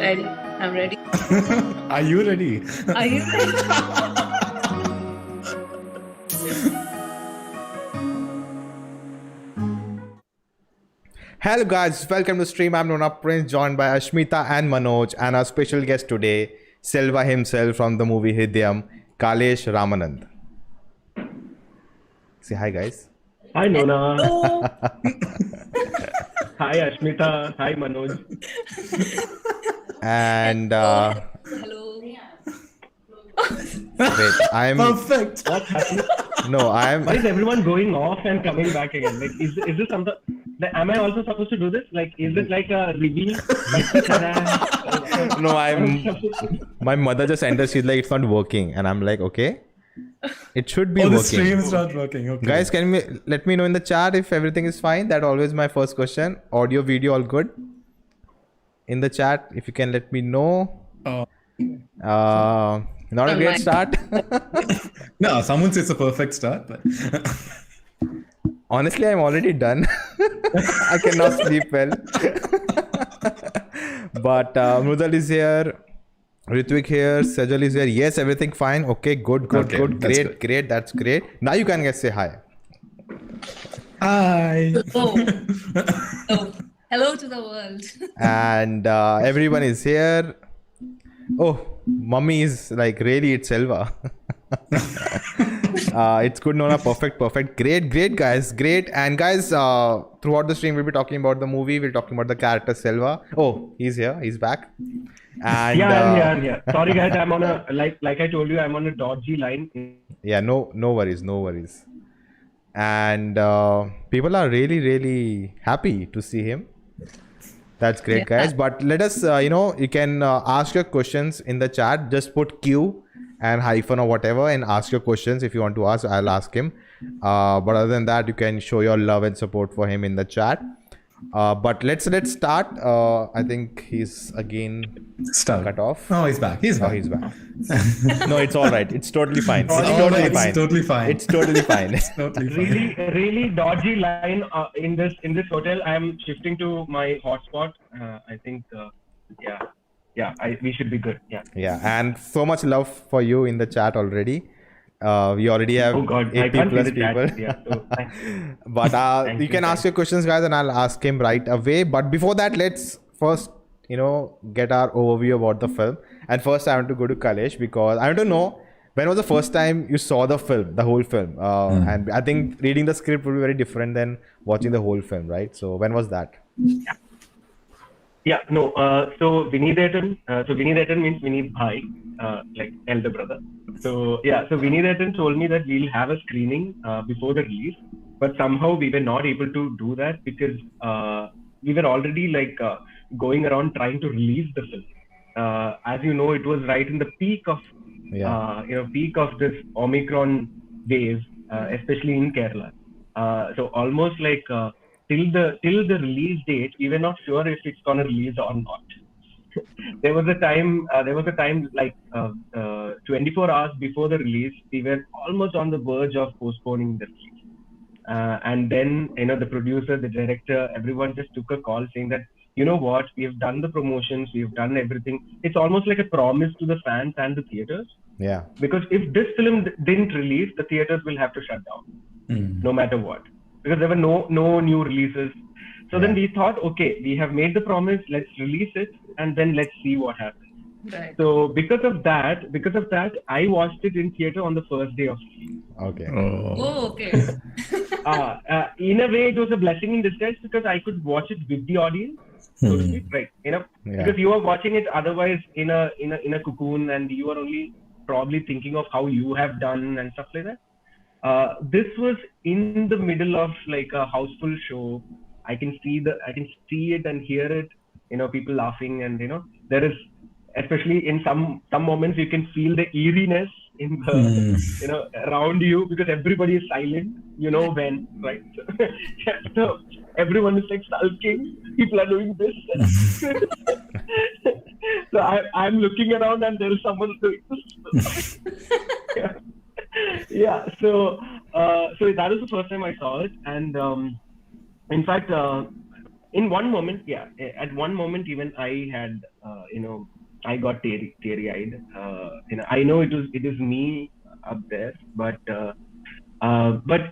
Ready. I'm ready. Are you ready? Are you ready? Hello guys, welcome to stream. I'm Nona Prince, joined by Ashmita and Manoj, and our special guest today, SELVA himself from the movie Hridayam, Kalesh Ramanand. Say hi guys. Hi Nona. Oh, Hi Ashmita. Hi Manoj. And hello. wait, I'm Perfect. What's happening? Why is everyone going off and coming back again? Like, is this something? Like, am I also supposed to do this? Like, is it like a reveal? My mother just entered. She's like, it's not working, and I'm like, okay, it should be Oh, the working. stream is not working. Okay. Guys, can we let me know in the chat if everything is fine? That always my first question. Audio, video, all good? In the chat, if you can let me know. Not a great start. No, someone says a perfect start. But Honestly, I'm already done. I cannot sleep well. But Mrudal is here. Ritvik here. Sajal is here. Yes, everything fine. Okay, good. Okay, that's good. Great. That's great. Now you can say hi. hi. Oh, hello to the world. And everyone is here. Oh, mummy is like, really, it's SELVA. It's good, Nona. Perfect. Great, guys. Great. And guys, throughout the stream, we'll be talking about the movie. We're talking about the character SELVA. Oh, he's here. He's back. And I'm here. Sorry guys, I'm on a like I told you, I'm on a dodgy line. yeah, no worries. And people are really happy to see him. That's great, guys. But let us, you can ask your questions in the chat. Just put Q and hyphen or whatever and ask your questions. If you want to ask, I'll ask him. But other than that, you can show your love and support for him in the chat. But let's start. I think he's again cut off. Oh, he's back. He's back. No, it's all right. It's totally fine. It's totally fine. It's totally fine. It's totally fine. Really dodgy line in this hotel. I'm shifting to my hotspot. I think we should be good. Yeah, and so much love for you in the chat already. We already have 80 plus people. But you can ask your questions, guys, and I'll ask him right away. But before that, let's first, get our overview about the film. And first, I want to go to Kalesh because I want to know, when was the first time you saw the film, the whole film? And I think reading the script would be very different than watching the whole film, right? So when was that? So Vineeth means Vineeth Bhai, like elder brother. So Vineeth told me that we'll have a screening before the release, but somehow we were not able to do that because we were already going around trying to release the film. As you know, it was right in the peak of this Omicron wave, especially in Kerala. So almost till the release date, we were not sure if it's gonna release or not. There was a time 24 hours before the release, we were almost on the verge of postponing the release. And then, the producer, the director, everyone just took a call saying that, you know what, we have done the promotions, we've done everything. It's almost like a promise to the fans and the theaters. Yeah. Because if this film didn't release, the theaters will have to shut down, no matter what. Because there were no new releases. So then we thought, okay, we have made the promise, let's release it, and then let's see what happens. Right. So because of that, I watched it in theater on the first day of release. Okay. Oh, okay. In a way, it was a blessing in disguise because I could watch it with the audience, so to speak, right? Because you are watching it otherwise in a cocoon, and you are only probably thinking of how you have done and stuff like that. This was in the middle of a houseful show. I can see it and hear it. People laughing, and there is, especially in some moments, you can feel the eeriness in the around you because everybody is silent. When, right? So everyone is sulking. People are doing this. So I'm looking around and there is someone doing this. So that was the first time I saw it, and in fact, in one moment, at one moment even I had, I got teary-eyed. I know it is me up there, but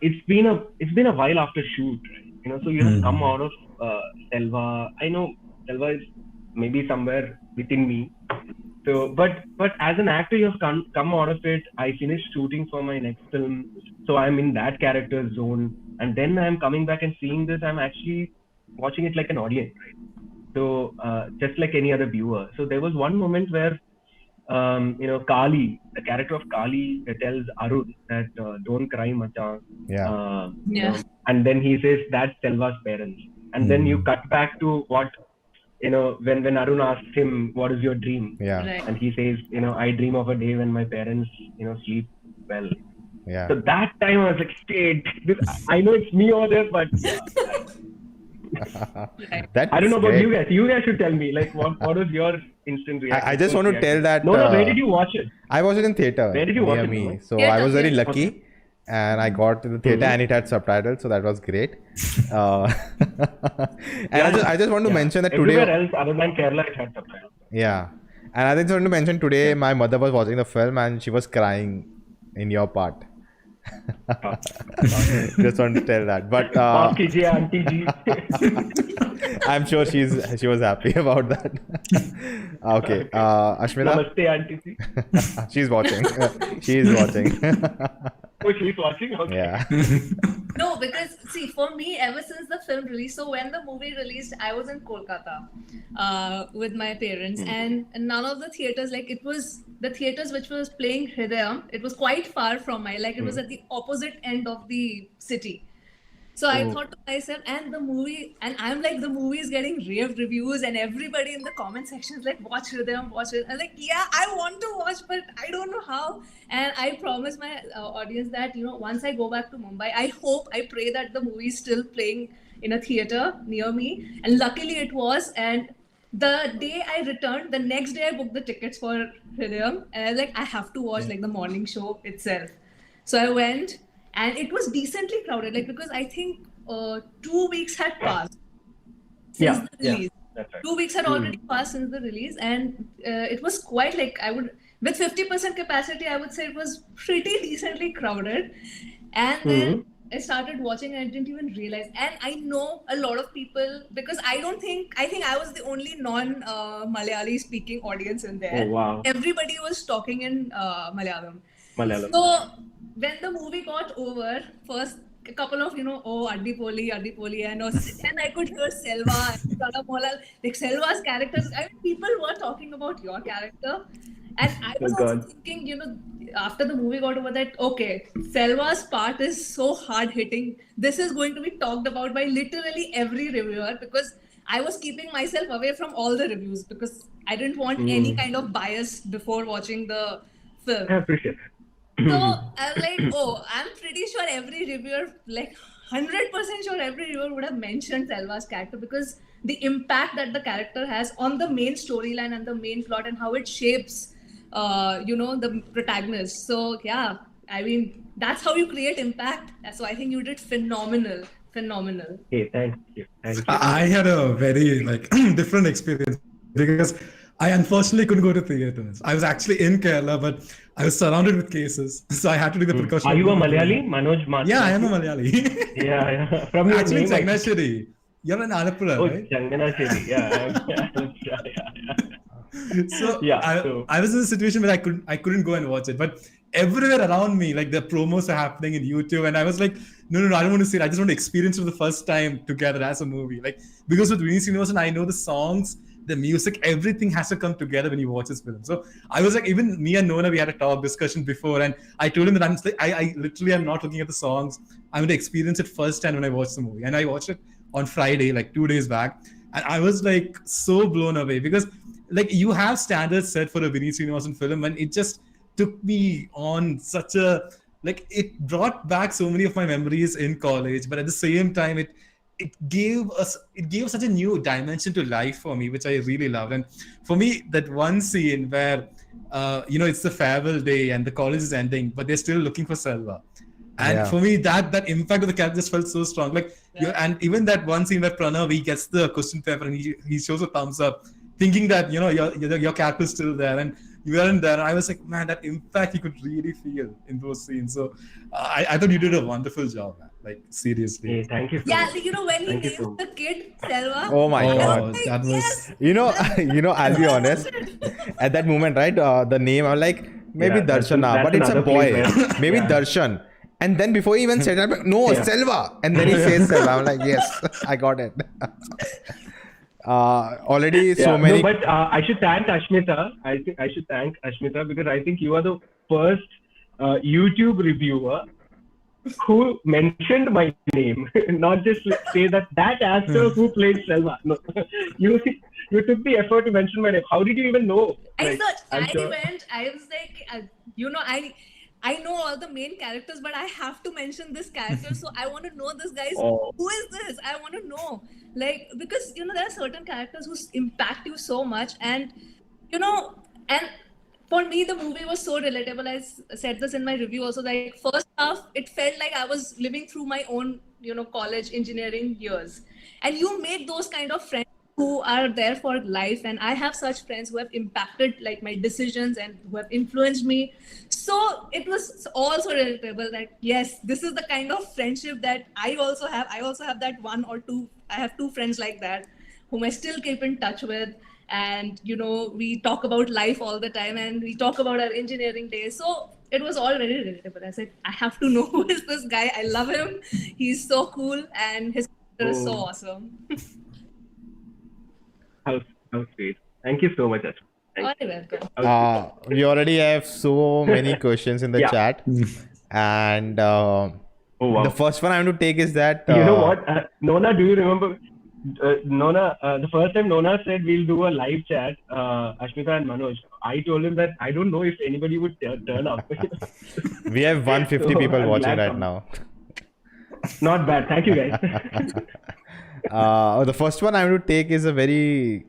it's been a while after shoot, right? So you have come out of SELVA. I know SELVA is maybe somewhere within me. So, but as an actor, you have come out of it. I finished shooting for my next film, so I'm in that character zone, and then I'm coming back and seeing this. I'm actually watching it like an audience, right? So, just like any other viewer. So there was one moment where, Kali, the character of Kali, tells Arun that don't cry, machan. And then he says that's Selva's parents, and then you cut back to what. When Arun asks him, what is your dream? Right. And he says, I dream of a day when my parents, sleep well. Yeah. So that time I was like, shit, I know it's me over there, but I don't know about you guys. You guys should tell me, like, what was your instant reaction? I just want to tell that. Nona, where did you watch it? I watched it in theater. Where did you watch it? Me. So I was very lucky. And I got to the theater and it had subtitles, so that was great. And I just want to mention that today. Everywhere else other than Kerala, it had subtitles. Yeah, and I just want to mention today, my mother was watching the film and she was crying in your part. Just want to tell that, but I'm sure she was happy about that. Okay, Ashmita. Namaste, Auntie. She's watching. She's watching. Oh, she's watching? Okay. Yeah. No, because see, for me, ever since the film released, so when the movie released, I was in Kolkata with my parents, and none of the theaters, like it was the theaters which was playing Hridayam, it was quite far from it was at the opposite end of the city. So I thought to myself, and the movie, and I'm like, the movie is getting rave reviews, and everybody in the comment section is like, watch Hridayam, watch it. I'm like, yeah, I want to watch, but I don't know how. And I promise my audience that, once I go back to Mumbai, I pray that the movie is still playing in a theater near me. And luckily it was. And the day I returned, the next day I booked the tickets for Hridayam. And I was like, I have to watch like the morning show itself. So I went. And it was decently crowded, like because I think 2 weeks had passed since the release. That's right. 2 weeks had already passed since the release, and it was quite like with 50% capacity, I would say it was pretty decently crowded. And then I started watching and I didn't even realize. And I know a lot of people because I think I was the only non-Malayali speaking audience in there. Oh, wow. Everybody was talking in Malayalam. Malayalam. So when the movie got over, first a couple of Adipoli, and then I could hear SELVA and Pranav Mohanlal, like SELVA's characters. I mean, people were talking about your character, and I was also thinking, after the movie got over, that okay, SELVA's part is so hard hitting. This is going to be talked about by literally every reviewer because I was keeping myself away from all the reviews because I didn't want any kind of bias before watching the film. I appreciate it. So I was like, I'm pretty sure every reviewer, like 100% sure every reviewer would have mentioned SELVA's character because the impact that the character has on the main storyline and the main plot and how it shapes, the protagonist. So yeah, I mean, that's how you create impact. So I think you did phenomenal. Hey, thank you. I had a very different experience because I unfortunately couldn't go to theaters. I was actually in Kerala, but I was surrounded with cases, so I had to do the precaution. Are you a Malayali, Manoj? Yeah, I am a Malayali. Yeah. From your actually, name, Changanasheri. You're in Alappuzha, right? Changanasheri. Yeah. So I was in a situation where I couldn't go and watch it, but everywhere around me, like the promos are happening in YouTube, and I was like, no, I don't want to see it. I just want to experience it for the first time together as a movie. Like because with Vineeth Sreenivasan, I know the songs, the music, everything has to come together when you watch this film. So I was like, even me and Nona, we had a discussion before, and I told him that I literally am not looking at the songs. I'm going to experience it first time when I watch the movie. And I watched it on Friday, like 2 days back, and I was like so blown away because like you have standards set for a Vineeth Sreenivasan film, and it just took me on such a it brought back so many of my memories in college, but at the same time it gave such a new dimension to life for me, which I really loved. And for me, that one scene where it's the farewell day and the college is ending, but they're still looking for SELVA, And for me, that impact of the character just felt so strong. Like, and even that one scene where Pranav, he gets the question paper and he shows a thumbs up, thinking that, you know, your character's still there and you weren't there. And I was like, man, that impact you could really feel in those scenes. So I thought you did a wonderful job, man. Like, seriously. Hey, thank you. Yeah, you know, when he named the kid Selva. Oh my God. Like, That was... You know, I'll be honest. At that moment, right, the name, I'm like, maybe Darshana, but it's a boy. Maybe Darshan. And then before he even said it, I'm like, no, Selva. And then he says Selva. I'm like, yes, I got it. Already so many. No, but I should thank Ashmita. I think I should thank Ashmita because I think you are the first YouTube reviewer who mentioned my name, not just say that actor who played Selva. No, you took the effort to mention my name. How did you even know? I was like, you know, I know all the main characters, but I have to mention this character. So I want to know this guy's, who is this? I want to know. Like, because, you know, there are certain characters who impact you so much. And, you know, and for me, the movie was so relatable. I said this in my review also. Like, first half, it felt like I was living through my own, you know, college engineering years. And you make those kind of friends who are there for life, and I have such friends who have impacted like my decisions and who have influenced me. So it was also relatable that yes, this is the kind of friendship that I also have. I also have that one or two. I have two friends like that whom I still keep in touch with, and you know, we talk about life all the time and we talk about our engineering days. So it was all very relatable. I said, I have to know who is this guy. I love him. He's so cool and his character is so awesome. How sweet. Thank you so much, Ashmita. Welcome. We already have so many questions in the chat. And the first one I want to take is that... you know what? Nona, do you remember? Nona, the first time Nona said we'll do a live chat, Ashmita and Manoj, I told him that I don't know if anybody would turn up. We have 150 people watching right now. Not bad. Thank you, guys. The first one I want to take is a very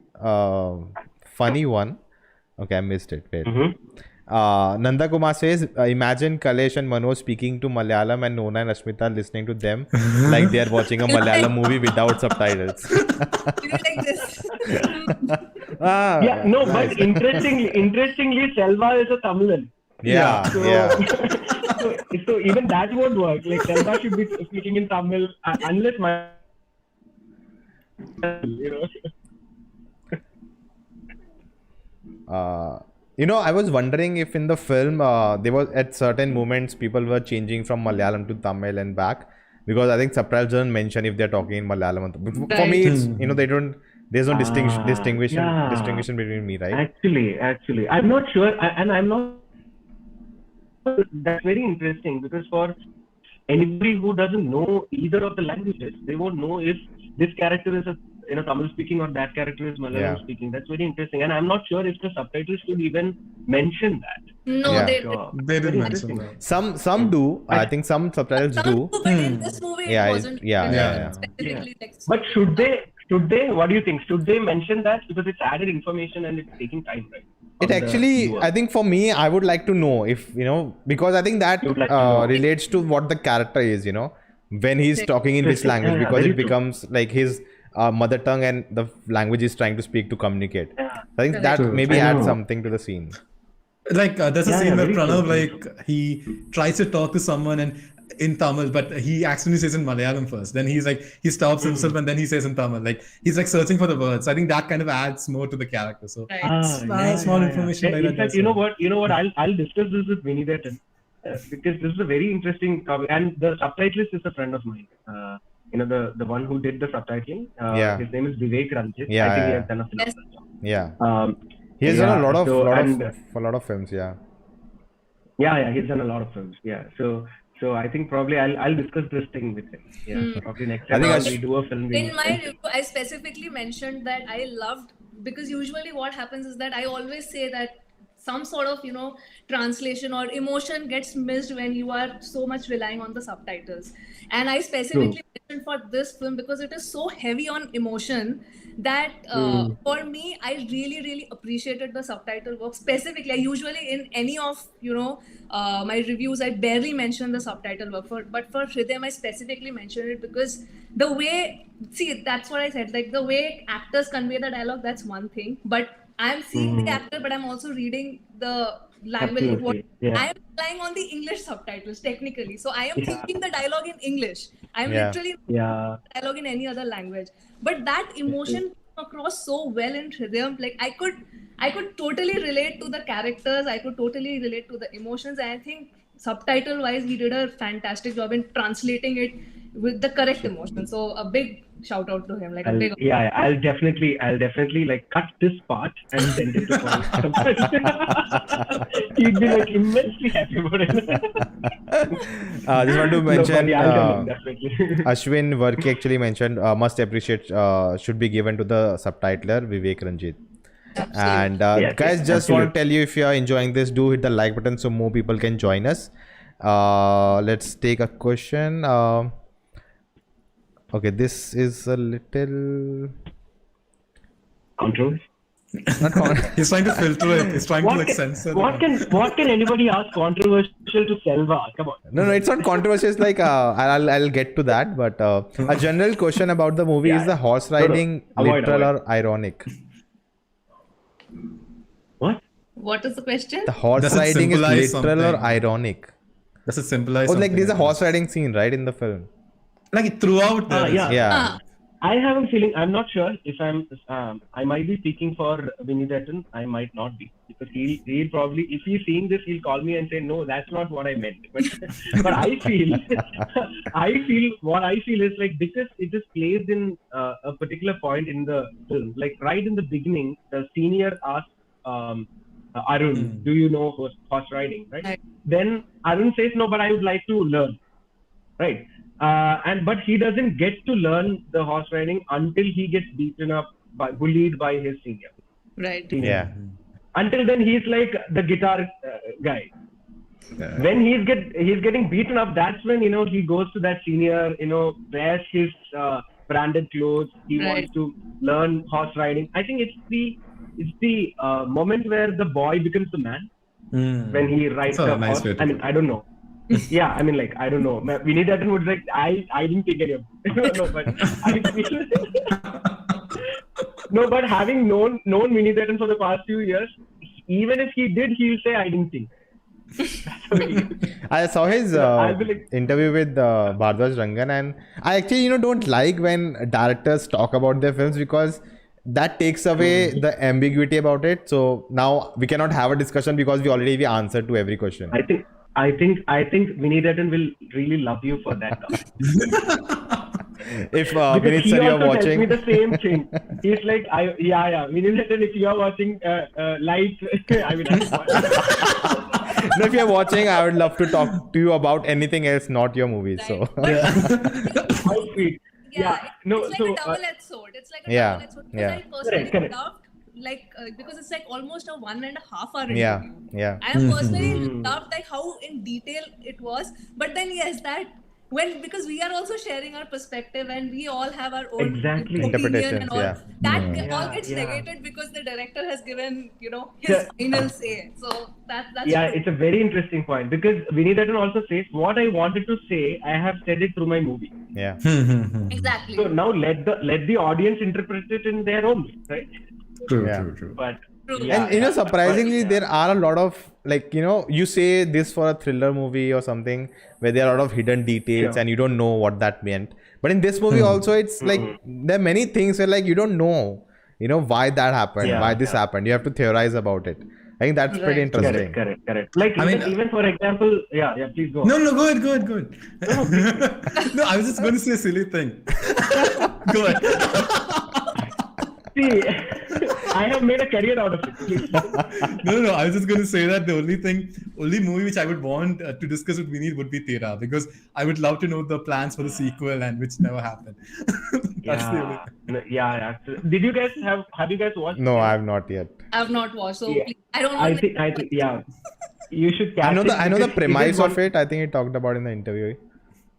funny one. Okay, I missed it. Wait. Nanda Kumar says, imagine Kalesh and Manoj speaking to Malayalam and Nona and Ashmita listening to them like they are watching a Malayalam movie without subtitles. Like this. But interestingly, Selva is a Tamilan. So even that won't work. Like Selva should be speaking in Tamil unless my... You know, I was wondering if in the film there was at certain moments people were changing from Malayalam to Tamil and back, because I think subtitles don't mention if they're talking in Malayalam. For me, it's, you know, there's no distinction between me, right? Actually, I'm not sure, and I'm not. That's very interesting because for anybody who doesn't know either of the languages, they won't know if this character is a Tamil speaking or that character is Malayalam speaking. That's very interesting, and I'm not sure if the subtitles should even mention that. No, they didn't mention that. Some do. I think some subtitles do. But in this movie, it wasn't. Specifically, like, but should they? What do you think? Should they mention that, because it's added information and it's taking time, right? It actually, I think for me, I would like to know if, you know, because I think that relates to what the character is, you know, when he's talking in this language, because it becomes like his mother tongue and the language is trying to speak to communicate. I think that maybe adds something to the scene. Like there's a scene where Pranav, like, he tries to talk to someone and in Tamil, but he accidentally says in Malayalam first. Then he's like, he stops himself and then he says in Tamil. Like, he's like searching for the words. I think that kind of adds more to the character. So small information like that. In fact, you know what? I'll discuss this with Vineeth because this is a very interesting topic. And the subtitlist is a friend of mine. The one who did the subtitling. His name is Vivek Ranjit. I think he has done a phenomenal job. He has done a lot of films. Yeah, he's done a lot of films. Yeah, so I think probably I'll discuss this thing with him. Yeah, probably next time we do a film. In my review, I specifically mentioned that I loved, because usually what happens is that I always say that some sort of, translation or emotion gets missed when you are so much relying on the subtitles. And I specifically mentioned for this film because it is so heavy on emotion that for me, I really, really appreciated the subtitle work. Specifically, I usually in any of, my reviews, I barely mention the subtitle work. But for Hridayam, I specifically mentioned it because the way, that's what I said, like the way actors convey the dialogue, that's one thing. But I'm seeing the actor, but I'm also reading the language. I am relying on the English subtitles technically. So I am thinking the dialogue in English. I'm literally not dialogue in any other language. But that emotion came across so well in Hridayam. Like I could totally relate to the characters. I could totally relate to the emotions. And I think subtitle wise, he did a fantastic job in translating it with the correct emotion. So a big shout out to him. Like I'll definitely like cut this part and send it to him. He'd be like immensely happy about it. Just want to mention definitely. Ashwin Varki actually mentioned must appreciate should be given to the subtitler Vivek Ranjit. And guys, just want to tell you, if you are enjoying this, do hit the like button so more people can join us. Let's take a question. Okay, this is a little controversial. He's trying to filter it. He's trying to censor. What can anybody ask controversial to SELVA? Come on. No, it's not controversial. It's like I'll get to that. But a general question about the movie is the horse riding literal or ironic? What is the question? The horse riding is literal or ironic? Does it symbolize? Oh, like there's a horse riding scene, right, in the film? Like throughout yeah. I have a feeling, I'm not sure if I might be speaking for Vineeth, I might not be, because he'll probably, if he's seeing this, he'll call me and say, no, that's not what I meant. But I feel what I feel is like, because it is placed in a particular point in the film, like right in the beginning, the senior asks Arun, do you know horse riding, right? Then Arun says, no, but I would like to learn, right? But he doesn't get to learn the horse riding until he gets beaten up, bullied by his senior. Right. Yeah. Until then, he's like the guitar guy. Yeah. When he's getting beaten up, that's when he goes to that senior, wears his branded clothes. He wants to learn horse riding. I think it's the moment where the boy becomes the man when he rides the horse. I mean, I don't know. Yeah, I mean, like, I don't know. Vineeth Sreenivasan would like, I didn't take any of it. No, but I feel no, but having known Vineeth Sreenivasan for the past few years, even if he did, he'll say, I didn't think. I saw his interview with Bhardwaj Rangan, and I actually, don't like when directors talk about their films because that takes away the ambiguity about it. So now we cannot have a discussion because we already have answered to every question. I think Vineeth Sreenivasan will really love you for that. If Vineeth Sir, you're watching, me the same thing. He's like, Vineeth Sreenivasan, if you're watching live, I mean, no, if you're watching, I would love to talk to you about anything else, not your movies. So, how sweet. It's like a double-edged sword. It's like a double-edged sword. Because I personally loved, because it's like almost a 1.5 hour interview. Yeah. I personally loved like how in detail it was. But then because we are also sharing our perspective and we all have our own interpretations, and all, that all gets negated because the director has given his final say. So that's it's a very interesting point, because Vineeth Sreenivasan also says, what I wanted to say, I have said it through my movie. Yeah. Exactly. So now let the audience interpret it in their own way, right? True. But and surprisingly, there are a lot of you say this for a thriller movie or something where there are a lot of hidden details and you don't know what that meant. But in this movie also, it's like there are many things where you don't know, why that happened, why this happened. You have to theorize about it. I think that's pretty interesting. Correct. Like even for example, please go on. No, go ahead. No, I was just going to say a silly thing. Go ahead. See, I have made a career out of it. No. I was just going to say that the only movie which I would want to discuss with Vineeth would be Tera, because I would love to know the plans for the sequel and which never happened. That's the only thing. Yeah. Did you guys have you guys watched? No, I have not yet. I have not watched, so Yeah. please, I don't know. I think yeah. You should catch I know it the because premise it is of it. I think he talked about in the interview.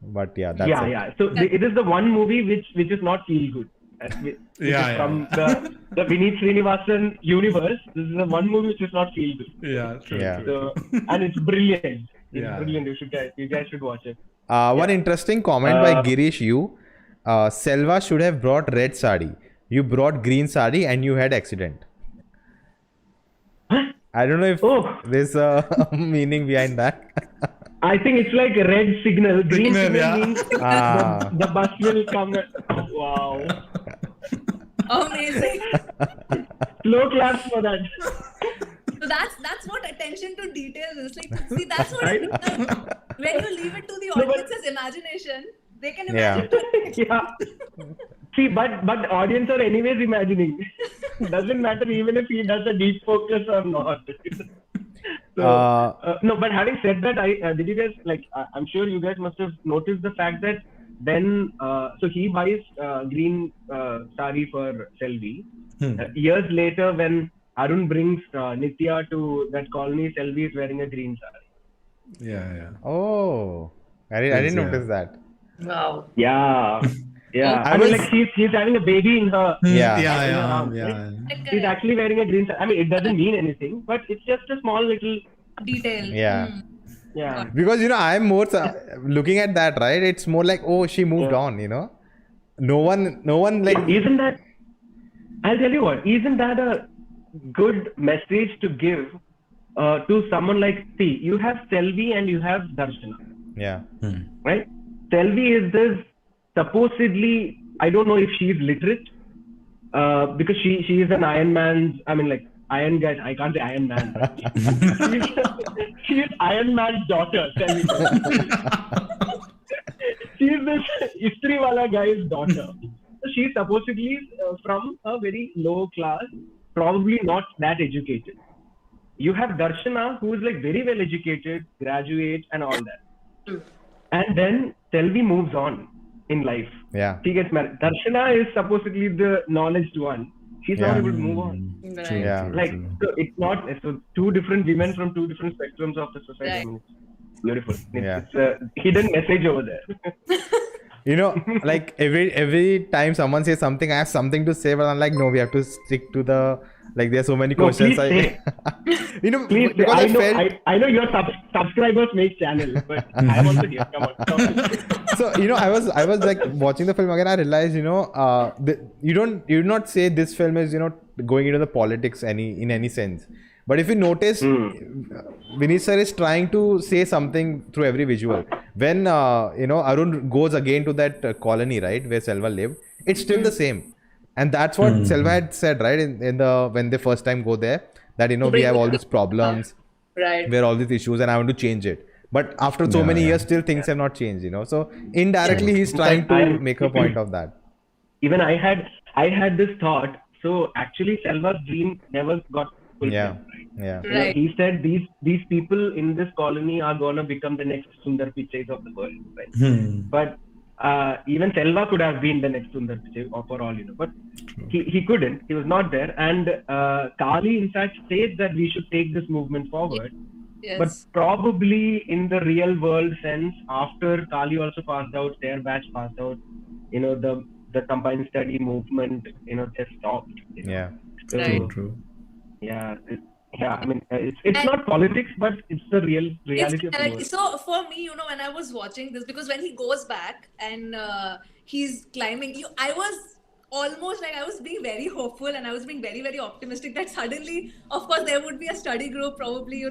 But yeah, that's it. Yeah. So it is the one movie which is not feel good. Which is from the Vineeth Sreenivasan universe. This is the one movie which is not feel good. Yeah, true. So, and it's brilliant. It's Yeah. brilliant. You guys should watch it. One interesting comment by Girish Selva should have brought red sari. You brought green sari and you had accident. I don't know if there's a meaning behind that. I think it's like a red signal. Green signal yeah. means the bus will come. Wow. Amazing. Low class for that. So that's what attention to detail is. Like, see, that's what I mean. When you leave it to the audience's imagination, they can imagine. Yeah. See, but the audience are anyways imagining. Doesn't matter even if he does a deep focus or not. So, no, but having said that, did you guys I'm sure you guys must have noticed the fact that then so he buys green sari for Selvi. Years later, when Arun brings Nitya to that colony, Selvi is wearing a green sari. Yeah. Oh, I didn't notice that. Wow. Yeah. I mean, like she's having a baby in her. Yeah. She's actually wearing a green sari. I mean, it doesn't mean anything, but it's just a small little detail. Yeah. Because I'm more looking at that, right? It's more like, oh, she moved on. No one like. Isn't that? I'll tell you what. Isn't that a good message to give to someone like? See, you have Selvi and you have Darshana. Yeah. Right. Selvi is this. Supposedly, I don't know if she is literate, because she is an Iron Man's. I mean, like Iron guy. I can't say Iron Man. She is Iron Man's daughter. She is this Istriwala guy's daughter. So she is supposedly from a very low class, probably not that educated. You have Darshana, who is like very well educated, graduate, and all that. And then Selvi moves on in life. Yeah. She gets married. Darshana is supposedly the knowledged one. She's not able to move on. Right. Yeah. Like, so it's not, so two different women from two different spectrums of the society. Right. Beautiful. It's a hidden message over there. Like every time someone says something, I have something to say, but I'm like, no, we have to stick to the, like, there's so many questions. Please Because say. I know your subscribers make channel, but I'm also here. Come on. So I was like watching the film again. I realized you do not say this film is going into the politics in any sense. But if you notice, Vineeth sir is trying to say something through every visual. When Arun goes again to that colony, right, where Selva lived, it's still the same. And that's what Selva had said, right, in the when they first time go there, that we have all these problems, right, where all these issues, and I want to change it. But after so many years, still things have not changed, So indirectly, he's trying to make a point of that. Even I had this thought. So actually, Selva's dream never got fulfilled. Yeah. Right. He said these people in this colony are gonna become the next Sundar Pichais of the world, right? But even Selva could have been the next Sundar Pichai for all But he couldn't. He was not there. And Kali, in fact, said that we should take this movement forward. Yes. But probably in the real world sense, after Kali also passed out, their batch passed out, the combined study movement, just stopped. Yeah. So, Right. True. Yeah. I mean, it's not politics, but it's the reality of the world. So for me, when I was watching this, because when he goes back and he's climbing, I was almost like, I was being very hopeful and I was being very, very optimistic that suddenly, of course, there would be a study group, probably,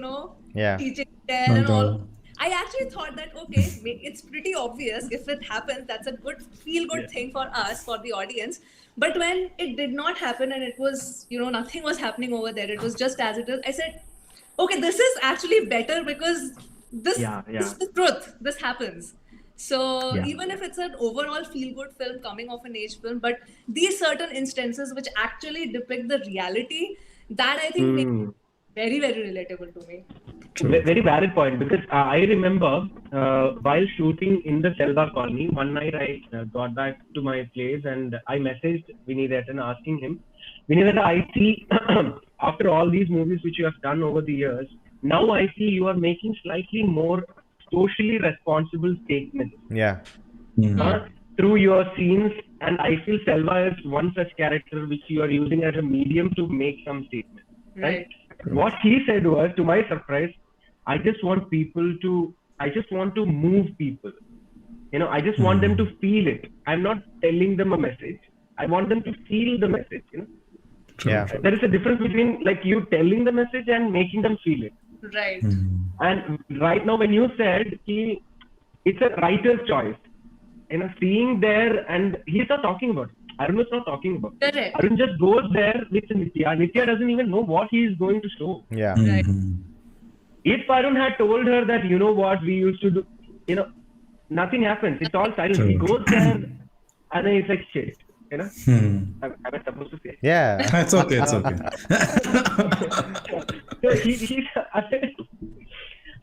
teaching there and all. I actually thought that, okay, it's pretty obvious if it happens, that's a feel-good thing for us, for the audience. But when it did not happen and it was, nothing was happening over there, it was just as it is, I said, okay, this is actually better because this is the truth. This happens. So Yeah. even if it's an overall feel-good film coming of an age film, but these certain instances which actually depict the reality, that I think makes it very, very relatable to me. Very valid point, because I remember while shooting in the SELVA colony, one night I got back to my place and I messaged Vineeth asking him, Vineeth, I see after all these movies which you have done over the years, now I see you are making slightly more socially responsible statements through your scenes, and I feel SELVA is one such character which you are using as a medium to make some statement. Right? What he said was, to my surprise, I just want to move people. I just want them to feel it. I'm not telling them a message. I want them to feel the message. There is a difference between like you telling the message and making them feel it. Right. And right now, when you said it's a writer's choice, seeing there, and he's not talking about it. Arun is not talking about it. Correct. Arun just goes there with Nitya. Nitya doesn't even know what he is going to show. Yeah. Right. If Arun had told her that, you know what we used to do, nothing happens. It's all silent. He goes there and then he's like, shit. Am I supposed to say? Yeah. It's okay. It's okay.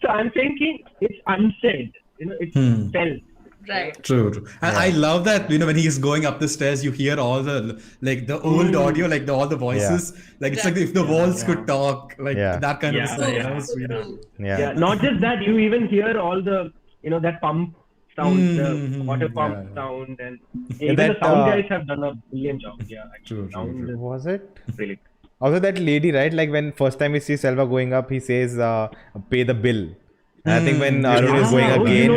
So I'm thinking it's unsaid. It's felt. Right. True. And I love that, when he's going up the stairs, you hear all the, like the old audio, like all the voices. Like it's like if the walls could talk, like that kind of stuff. That was really Yeah. Not just that, you even hear all the, that pump sound, the water pump sound, and even the sound guys have done a brilliant job. Yeah, actually. True. Was it? Really. Also that lady, right? Like when first time we see SELVA going up, he says, pay the bill. And I think when Arun is going again,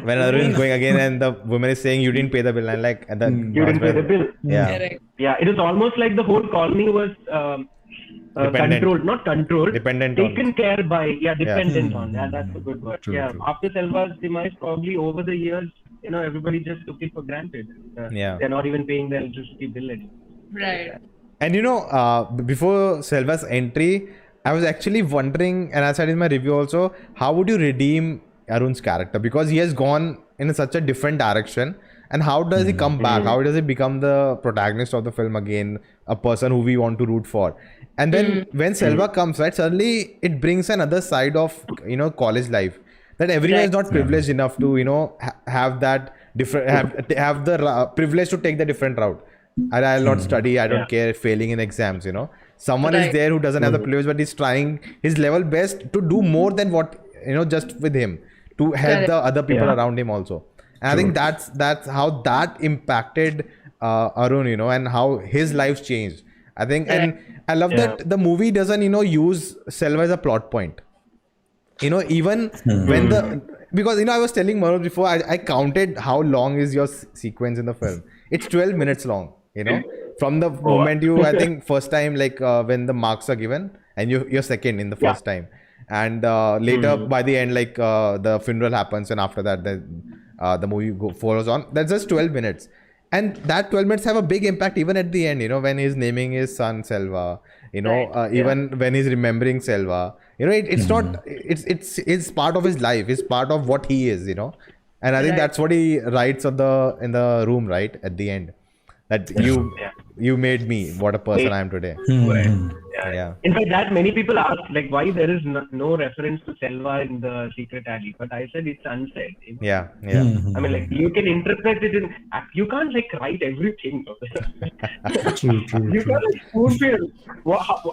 when Arun is going again and the woman is saying, you didn't pay the bill, and like, and you didn't pay the bill. Yeah. Yeah, it is almost like the whole colony was dependent taken care by, dependent on. Yeah, that's a good word. True. After SELVA's demise, probably over the years, everybody just took it for granted. They're not even paying their electricity bill anymore. Right. And before SELVA's entry, I was actually wondering, and I said in my review also, how would you redeem Arun's character? Because he has gone in such a different direction. And how does he come back? How does he become the protagonist of the film again? A person who we want to root for. And then when SELVA comes, right, suddenly it brings another side of, college life. That everyone is not privileged enough to, have that different, have the privilege to take the different route. I'll not study. I don't care failing in exams, Someone is there who doesn't have the privilege, but he's trying his level best to do more than what, just with him, to help the other people around him also. And I think that's how that impacted Arun, and how his life changed. I think, and I love that the movie doesn't, use SELVA as a plot point. Even when because, I was telling Manoj before, I counted how long is your sequence in the film. It's 12 minutes long, From the moment I think first time, like when the marks are given and you're second in the first time. And later by the end, like the funeral happens and after that, the movie follows on. That's just 12 minutes. And that 12 minutes have a big impact even at the end, when he's naming his son SELVA, even when he's remembering SELVA, it's not, it's part of his life. It's part of what he is, And I think that's what he writes in the room, right? At the end. That you made me what a person I am today. Yeah. In fact, that many people ask, like, why there is no reference to SELVA in the Secret Alley. But I said it's unsaid. Yeah. I mean, like, you can interpret it in. You can't like write everything. true. You can't like spoon-feed.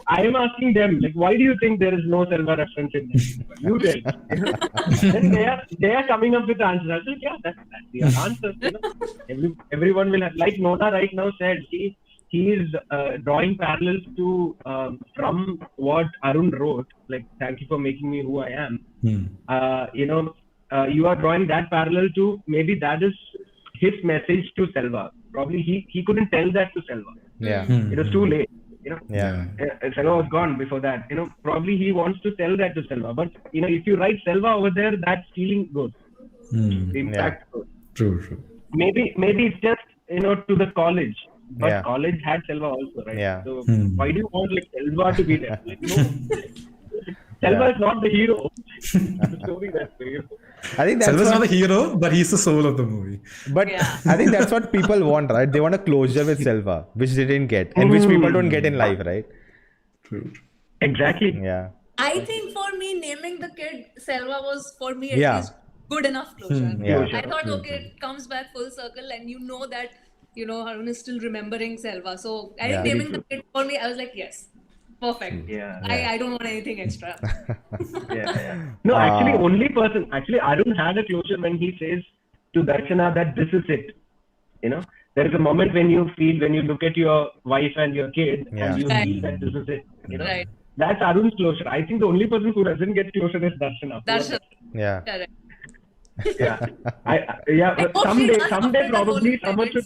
I am asking them, like, why do you think there is no SELVA reference in this? You tell. Then they are coming up with answers. I was like, that's the answer. Everyone will have, like Nona right now said, he is drawing parallels to from what Arun wrote, like, thank you for making me who I am. You are drawing that parallel to, maybe that is his message to SELVA. Probably he couldn't tell that to SELVA. Yeah. It was too late. SELVA was gone before that. Probably he wants to tell that to SELVA. But if you write SELVA over there, that feeling goes. The impact goes. True. Maybe it's just to the college. But college had SELVA also, right? Yeah. So why do you want like SELVA to be there? Like, no. Selva is not the hero. The story that's the hero. I think that's Selva's not the hero, but he's the soul of the movie. But I think that's what people want, right? They want a closure with Selva, which they didn't get, and which people don't get in life, right? True. Exactly. Yeah. I think for me, naming the kid Selva was for me at least good enough closure. Yeah. I thought, okay, it comes back full circle, and you know that Arun is still remembering Selva. So I think naming the kid for me, I was like, yes, perfect. Yeah. I don't want anything extra. No, actually, Arun had a closure when he says to Darshana that this is it. There is a moment when you look at your wife and your kid, and you feel that this is it. Right. That's Arun's closure. I think the only person who doesn't get closure is Darshana. Yeah. Correct. Someday probably someone should.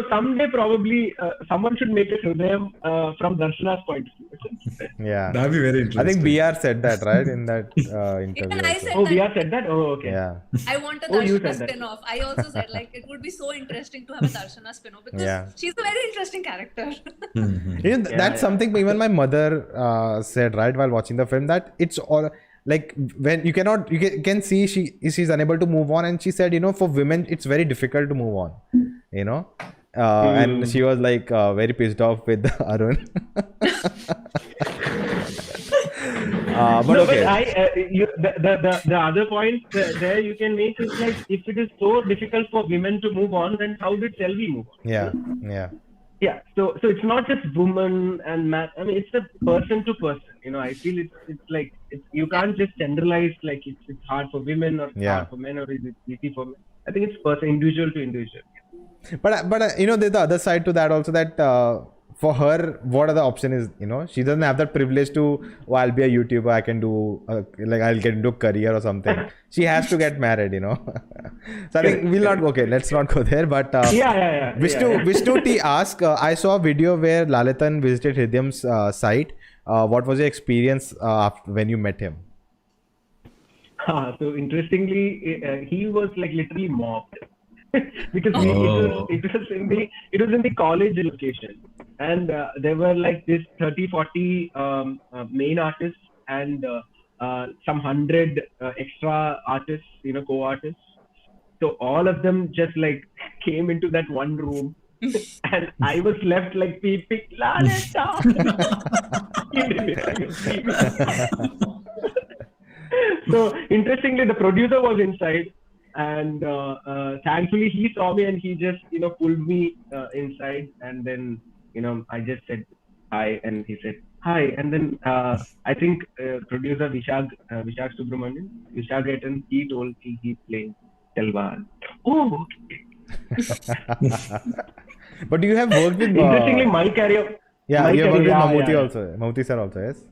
Someday probably someone should make a Hridayam from Darshana's point of view. Yeah. That'd be very interesting. I think BR said that, right, in that interview. Even I said BR said that? Oh, okay. Yeah. I want a Darshana spin-off. I also said it would be so interesting to have a Darshana spin-off because she's a very interesting character. That's something even my mother said, right, while watching the film, that it's all like when you can see she's unable to move on, and she said, for women it's very difficult to move on, and she was like very pissed off with Arun. But the other point there you can make is like, if it is so difficult for women to move on, then how did Selvi move on? Yeah. So it's not just woman and man. I mean, it's a person to person. I feel it's like you can't just generalize like it's hard for women or it's hard for men or it's easy for men. I think it's individual to individual. But there's the other side to that also, that for her, what other option is, she doesn't have that privilege to, I'll be a YouTuber, I can do, I'll get into a career or something. She has to get married, So I think let's not go there. But Vishnu T asked, I saw a video where Lalitan visited Hridayam's site. What was your experience when you met him? So interestingly, he was like literally mobbed. Because it was in the college location, and there were like this 30-40 main artists and some 100 extra artists, co-artists. So all of them just like came into that one room, and I was left like peeping. So interestingly, the producer was inside. And thankfully he saw me and he just pulled me inside, and then I just said hi and he said hi, and then I think producer Visakh Subramaniam, he told me he's playing Selva. Oh, okay. But do you have worked with interestingly my career? Yeah, you have worked with Mammootty also. Mammootty sir also, yes.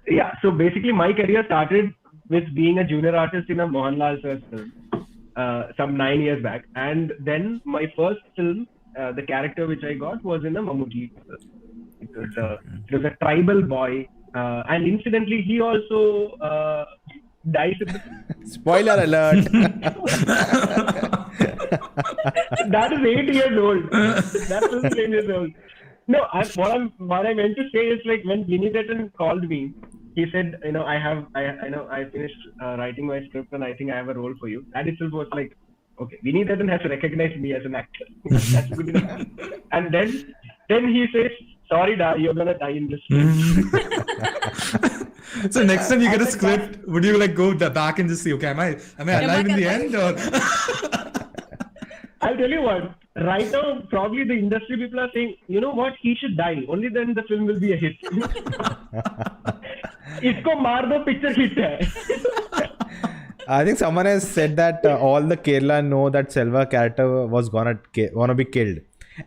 Yeah. So basically my career started with being a junior artist in a Mohanlal sir's film some 9 years back, and then my first film, the character which I got was in a Mammootty film. It was a tribal boy, and incidentally he also dies in the film. Spoiler alert. That is 8 years old. That film is 8 years old. No, what I meant to say is, like, when Vineeth Sreenivasan called me, he said, I finished writing my script and I think I have a role for you. That itself was like, okay, Vineeth Sreenivasan has to recognize me as an actor. That's good enough. And then he says, sorry, you're gonna die in this film. So next time you get a script, would you like go back and just see, okay, am I alive in the end, or? I'll tell you what. Right now, probably the industry people are saying, you know what, he should die. Only then the film will be a hit. Isko maar do, picture hit hai. I think someone has said that all the Kerala know that Selva character was gonna be killed.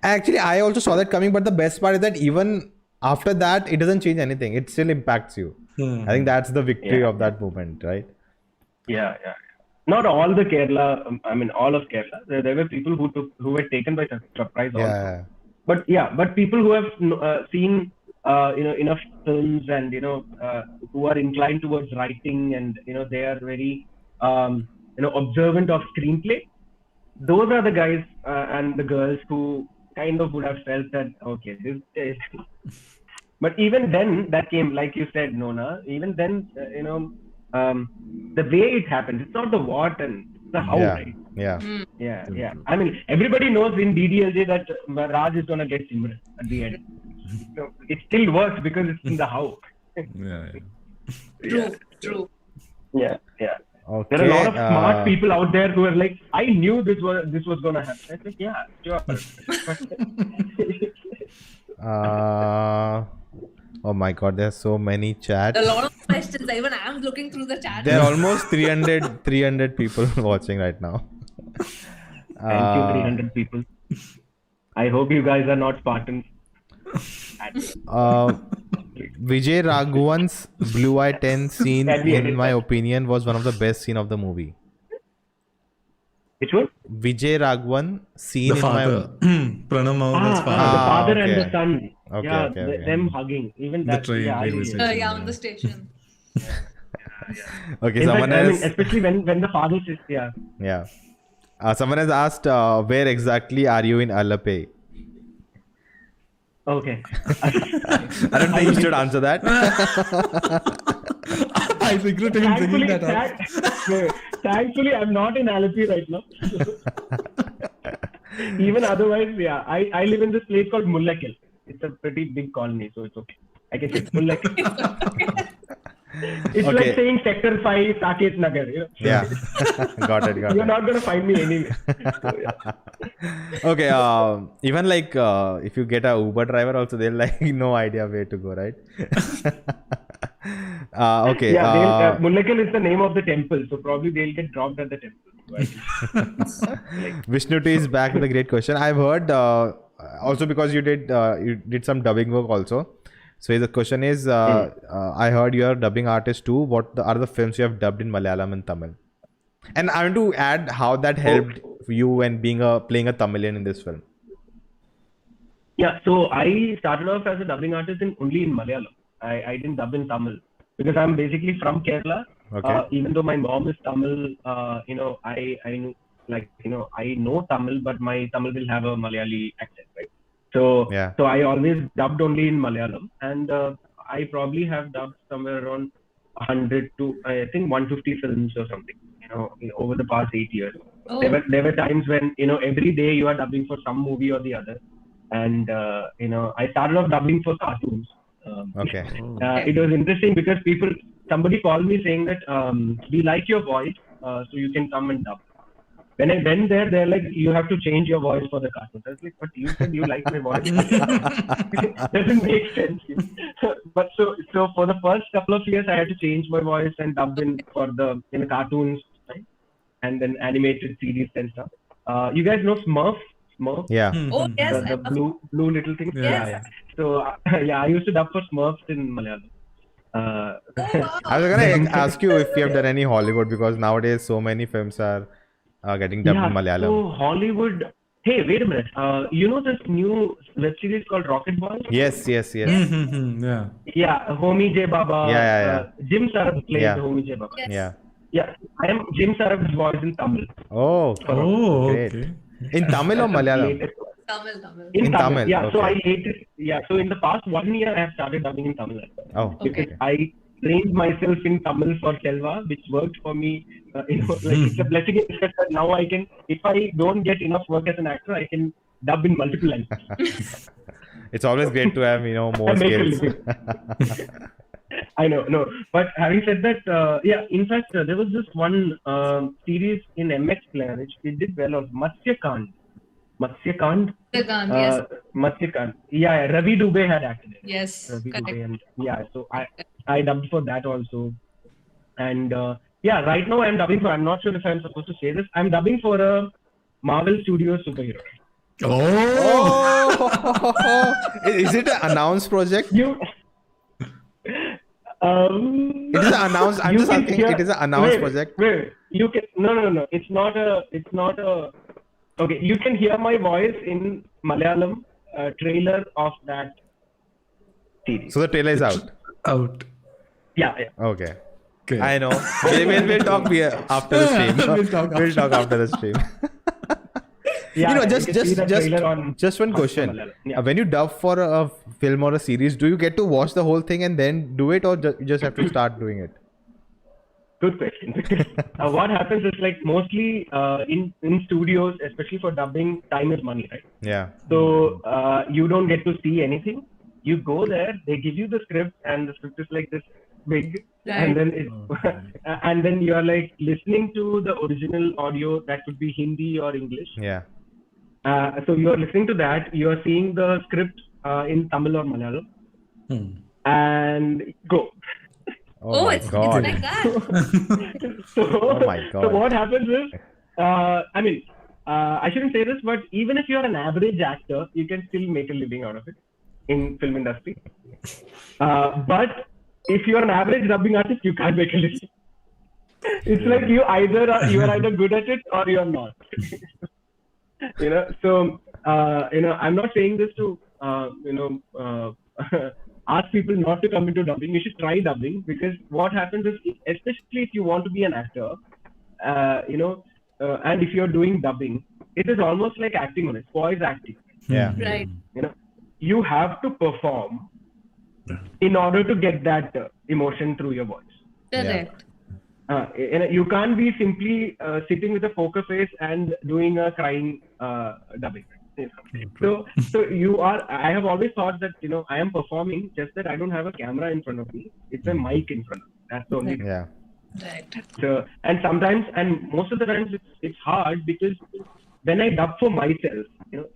Actually, I also saw that coming, but the best part is that even after that, it doesn't change anything. It still impacts you. I think that's the victory of that moment, right? Yeah. Not all the Kerala, all of Kerala. There were people who were taken by surprise also. But people who have seen enough films and who are inclined towards writing and they are very observant of screenplay. Those are the guys and the girls who kind of would have felt that, okay, But even then, that came, like you said, Nona. Even then, the way it happens, it's not the what and the how, right? Yeah. I mean, everybody knows in DDLJ that Raj is gonna get Simran at the end. So it still works because it's in the how. True. Yeah. Okay. There are a lot of smart people out there who are like, I knew this was gonna happen. I said, yeah, sure. Oh my God, there's so many chats. A lot of questions. Even I'm looking through the chat. There are almost 300 people watching right now. Thank you, 300 people. I hope you guys are not Spartans. Vijay Raghavan's Blue Eye 10 scene, in my opinion, was one of the best scene of the movie. Which one? Vijay Raghavan scene The father. Pranav Mohanlal's father. The father okay. and the son. Okay. Them hugging. Even that. On the station. Okay, In someone fact, has... especially when the father says, Yeah. Someone has asked, where exactly are you in Alape? Okay. I don't think you should answer that. I regret even bringing that up. Thankfully, I'm not in Alapi right now. Even otherwise, I live in this place called Mullakil. It's a pretty big colony, so it's okay. I can say Mullakil. It's like saying Sector 5, Saket Nagar. Yeah. Got it. You're not going to find me anyway. Okay. Even like if you get a Uber driver also, they'll like no idea where to go, right? Okay. Yeah, Mullakil is the name of the temple, so probably they'll get dropped at the temple. Vishnu T is back with a great question. I've heard also because you did some dubbing work also. So the question is, I heard you are a dubbing artist too. What are the films you have dubbed in Malayalam and Tamil? And I want to add how that helped you when playing a Tamilian in this film. Yeah, so I started off as a dubbing artist only in Malayalam. I didn't dub in Tamil because I'm basically from Kerala. Okay. Even though my mom is Tamil, I know Tamil, but my Tamil will have a Malayali accent, right? So I always dubbed only in Malayalam, and I probably have dubbed somewhere around 100 to 150 films or something. Over the past 8 years. Oh. There were times when every day you are dubbing for some movie or the other, and I started off dubbing for cartoons. Okay. It was interesting because somebody called me saying that we like your voice, so you can come and dub. When I went there, they're like, you have to change your voice for the cartoon. I was like, but you said you like my voice. Doesn't make sense. But so for the first couple of years, I had to change my voice and dub in the cartoons, right? And then animated series and stuff. You guys know Smurf? Yeah. Oh yes, the blue little thing. Yes. So I used to dub for Smurfs in Malayalam. Wow. I was gonna ask you if you have done any Hollywood, because nowadays so many films are getting dubbed in Malayalam. So Hollywood. Hey, wait a minute. You know this new web series called Rocket Boy? Yes. Yeah. Yeah, Homi J Baba. Yeah. Jim Sarab plays Homi J Baba. Yes. Yeah, I am Jim Sarab's voice in Tamil. Oh, great. Okay. In Tamil or Malayalam? Tamil. In Tamil. Yeah, okay. so I hate it. Yeah, so in the past 1 year, I have started dubbing in Tamil. Oh, Because I trained myself in Tamil for SELVA, which worked for me. It's a blessing in disguise that now I can, if I don't get enough work as an actor, I can dub in multiple languages. It's always great to have, more skills. I know, no. But having said that, in fact, there was this one series in MX Player which we did well on Matsya Kand. Yes. Matsya Kand. Yeah, Ravi Dubey had acted in it. Yes. Ravi Correct. Dubey, and so I dubbed for that also. And right now I'm dubbing for, I'm not sure if I'm supposed to say this, I'm dubbing for a Marvel Studios superhero. Oh! Is it an announced project? It is announced. I'm just asking. It is an announced project. Wait. You can no. It's not a. Okay, you can hear my voice in Malayalam trailer of that series. So the trailer is out. Yeah. Okay. I know. We'll talk after the stream. We'll talk after the stream. Yeah, just one question. Yeah. When you dub for a film or a series, do you get to watch the whole thing and then do it, or you just have to start doing it? Good question. Because what happens is like mostly in studios, especially for dubbing, time is money, right? Yeah. So you don't get to see anything. You go there, they give you the script, and the script is like this big, and then you are like listening to the original audio that could be Hindi or English. Yeah. So you are listening to that. You are seeing the script in Tamil or Malayalam, and go. Oh my God. It's like that. Oh my God. So what happens is, I shouldn't say this, but even if you're an average actor, you can still make a living out of it in film industry. But if you're an average dubbing artist, you can't make a living. It's like you are either good at it or you're not. So I'm not saying this to ask people not to come into dubbing. You should try dubbing, because what happens is, especially if you want to be an actor, and if you're doing dubbing, it is almost like acting on it, voice acting. Yeah. Right. You have to perform in order to get that emotion through your voice. Correct. You can't be simply sitting with a poker face and doing a crying dubbing. So I have always thought that I am performing, just that I don't have a camera in front of me. It's a mic in front of me. That's the only thing. Yeah. Right. So, and most of the times it's hard, because when I dub for myself,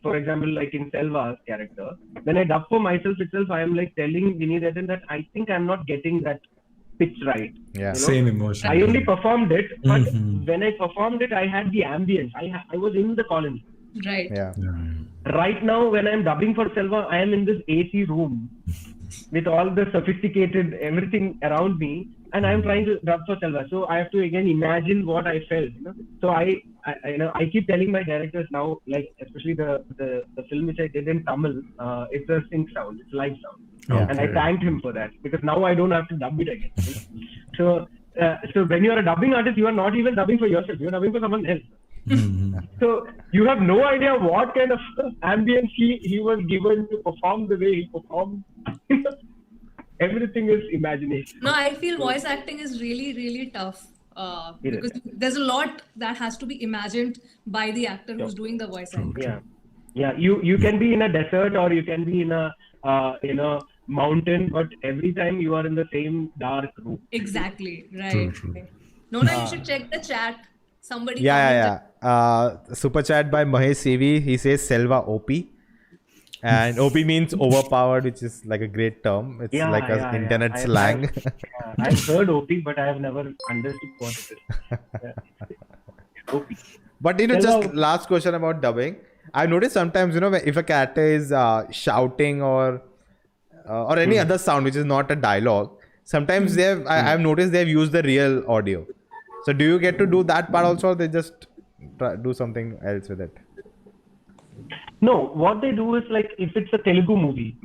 for example, like in SELVA's character, when I dub for myself itself, I am like telling Vineeth that I think I'm not getting that pitch right. Yeah. Same emotion. I only performed it, but when I performed it, I had the ambience. I was in the colony. Right. Yeah. Right now, when I'm dubbing for SELVA, I am in this AC room with all the sophisticated everything around me, and I'm trying to dub for SELVA. So I have to again imagine what I felt. So I keep telling my directors now, like especially the film which I did in Tamil, it's a sync sound, it's live sound, and I thanked him for that, because now I don't have to dub it again. So when you are a dubbing artist, you are not even dubbing for yourself; you are dubbing for someone else. So you have no idea what kind of ambience he was given to perform the way he performed. Everything is imagination. No, I feel voice acting is really, really tough. Because there's a lot that has to be imagined by the actor who's doing the voice acting. Yeah. You can be in a desert, or you can be in a mountain, but every time you are in the same dark room. Exactly. Right. True. Nona, you should check the chat. Somebody. Yeah. Super chat by Mahesh CV. He says SELVA OP. And OP means overpowered, which is like a great term. It's like an internet slang. I've heard OP, but I have never understood what it is. OP. But just last question about dubbing. I've noticed sometimes, if a character is shouting or any other sound which is not a dialogue, sometimes I've noticed they've used the real audio. So do you get to do that part also, or they just do something else with it? No, what they do is, like, if it's a Telugu movie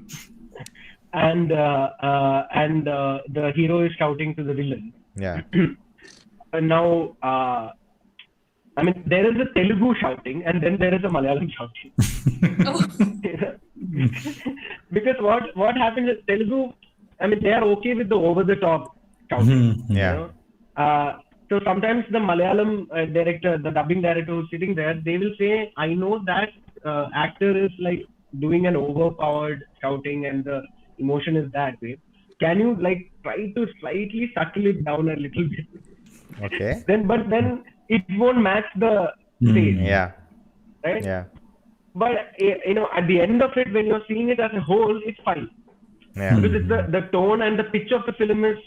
and the hero is shouting to the villain. Yeah. Now, there is a Telugu shouting, and then there is a Malayalam shouting. Because what happens is Telugu, they are okay with the over-the-top shouting. Yeah. So sometimes the Malayalam director, the dubbing director who's sitting there, they will say, I know that actor is like doing an overpowered shouting and the emotion is that way. Can you like try to slightly settle it down a little bit? Okay. But then it won't match the stage. Yeah. Right? Yeah. But at the end of it, when you're seeing it as a whole, it's fine. Yeah. Because it's the tone and the pitch of the film is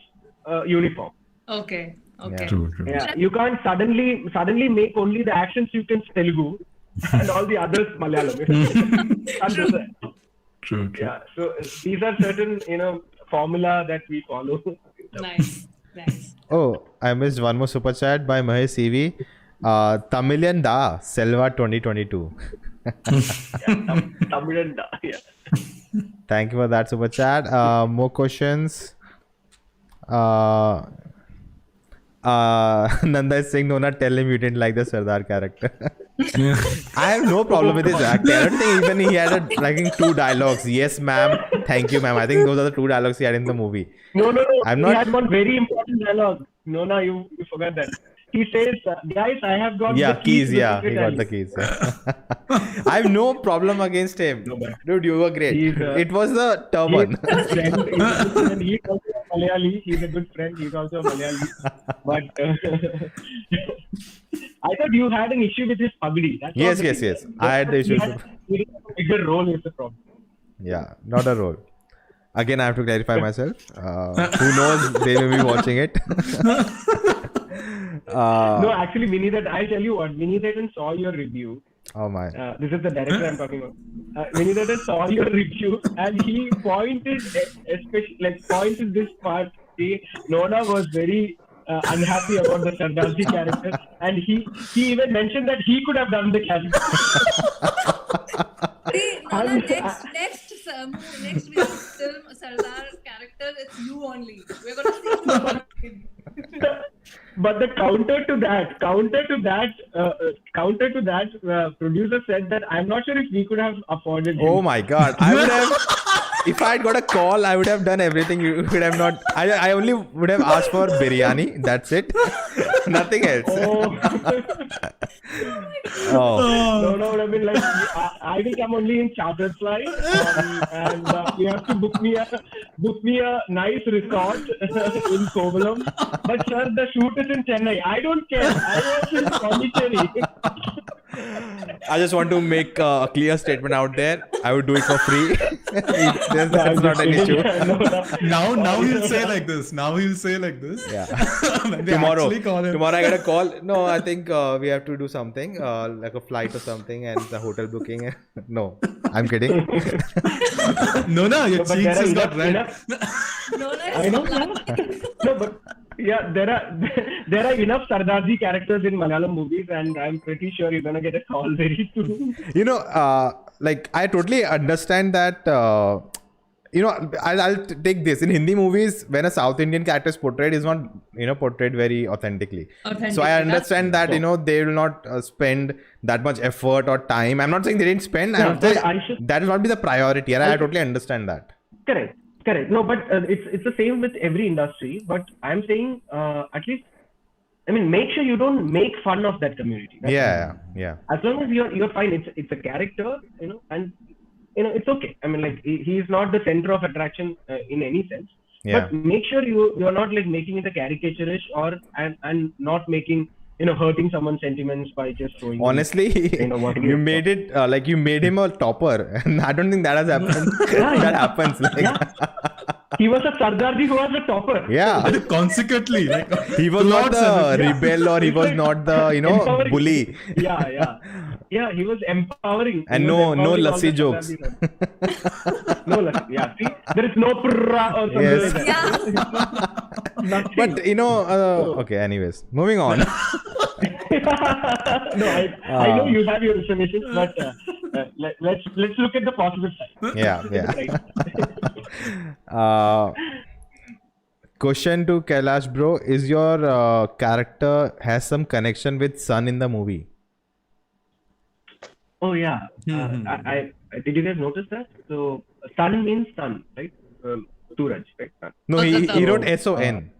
uniform. Okay. Yeah. True. Yeah, you can't suddenly make only the action sequence Telugu and all the others Malayalam. True. Yeah, so these are certain formula that we follow. Nice. Oh, I missed one more super chat by Mahesh CV. Tamilian Da SELVA 2022. Tamilian Da. Yeah. Thank you for that super chat. More questions. Nanda is saying, Nona, tell him you didn't like the Sardar character. I have no problem with his acting. I don't think even he had like 2 dialogues. Yes, ma'am. Thank you, ma'am. I think those are the 2 dialogues he had in the movie. No. I'm He not. had one very important dialogue. Nona, you forgot that. He says, guys, I have got Yeah, the keys. Yeah, he got the keys. I have no problem against him. Dude, you were great. It was the turban. He's also a Malayali. He's a good friend. He's also a Malayali. But I thought you had an issue with his pagdi. Yes. I had the issue. He had a bigger role is the problem. Yeah, not a role. Again, I have to clarify myself. Who knows? They may be watching it. No, actually, Vineeth, I'll tell you what. Vineeth saw your review. Oh my. This is the director I'm talking about. Vineeth saw your review and he pointed, pointed this part. Nona was very unhappy about the Sardarji character, and he even mentioned that he could have done the character. See, Nona, next week's film, Sardar character, it's you only. We're gonna see you. But the counter to that, producer said that I'm not sure if we could have afforded him. Oh my God! I would have. If I had got a call, I would have done everything. You could have not. I only would have asked for biryani. That's it. Nothing else. No, would have been like, I will come only in chartered flight, and you have to book me a nice resort in Kovalam. But sir, the shoot is in Chennai. I don't care. I was in Pondicherry. I just want to make a clear statement out there. I would do it for free. That's not an issue. Now he'll say like this. Yeah. When they Tomorrow actually call him. I get a call. No, I think we have to do something like a flight or something and the hotel booking. No, I'm kidding. No, your cheeks has got red. I know. No, but yeah, there are enough Sardarji characters in Malayalam movies, and I'm pretty sure you're gonna get a call very soon. Like I totally understand that. I'll take this in Hindi movies when a South Indian character is portrayed is not portrayed very authentically. So I understand that they will not spend that much effort or time. I'm not saying they didn't spend. That will not be the priority, and I totally understand that. Correct. No, but it's the same with every industry. But I'm saying at least, make sure you don't make fun of that community. Yeah. As long as you're fine, it's a character, and it's okay. He is not the center of attraction in any sense. Yeah. But make sure you're not like making it a caricaturish and not making hurting someone's sentiments by just showing. Honestly, you made it you made him a topper, and I don't think that has happened. That happens. He was a Sardarji who was a topper. Yeah. Consequently, he was not the rebel, or he was not the bully. Yeah, he was empowering. And no lassi jokes. No lassi. Yeah, see, there is no prra or something like that. But okay. Anyways, moving on. No, I know you have your reservations, but let's look at the positive side. Yeah. Question to Kailash bro: is your character has some connection with sun in the movie? Oh yeah. I did you guys notice that? So sun means sun, right? Suraj, right? Sun. No, he wrote S-O-N.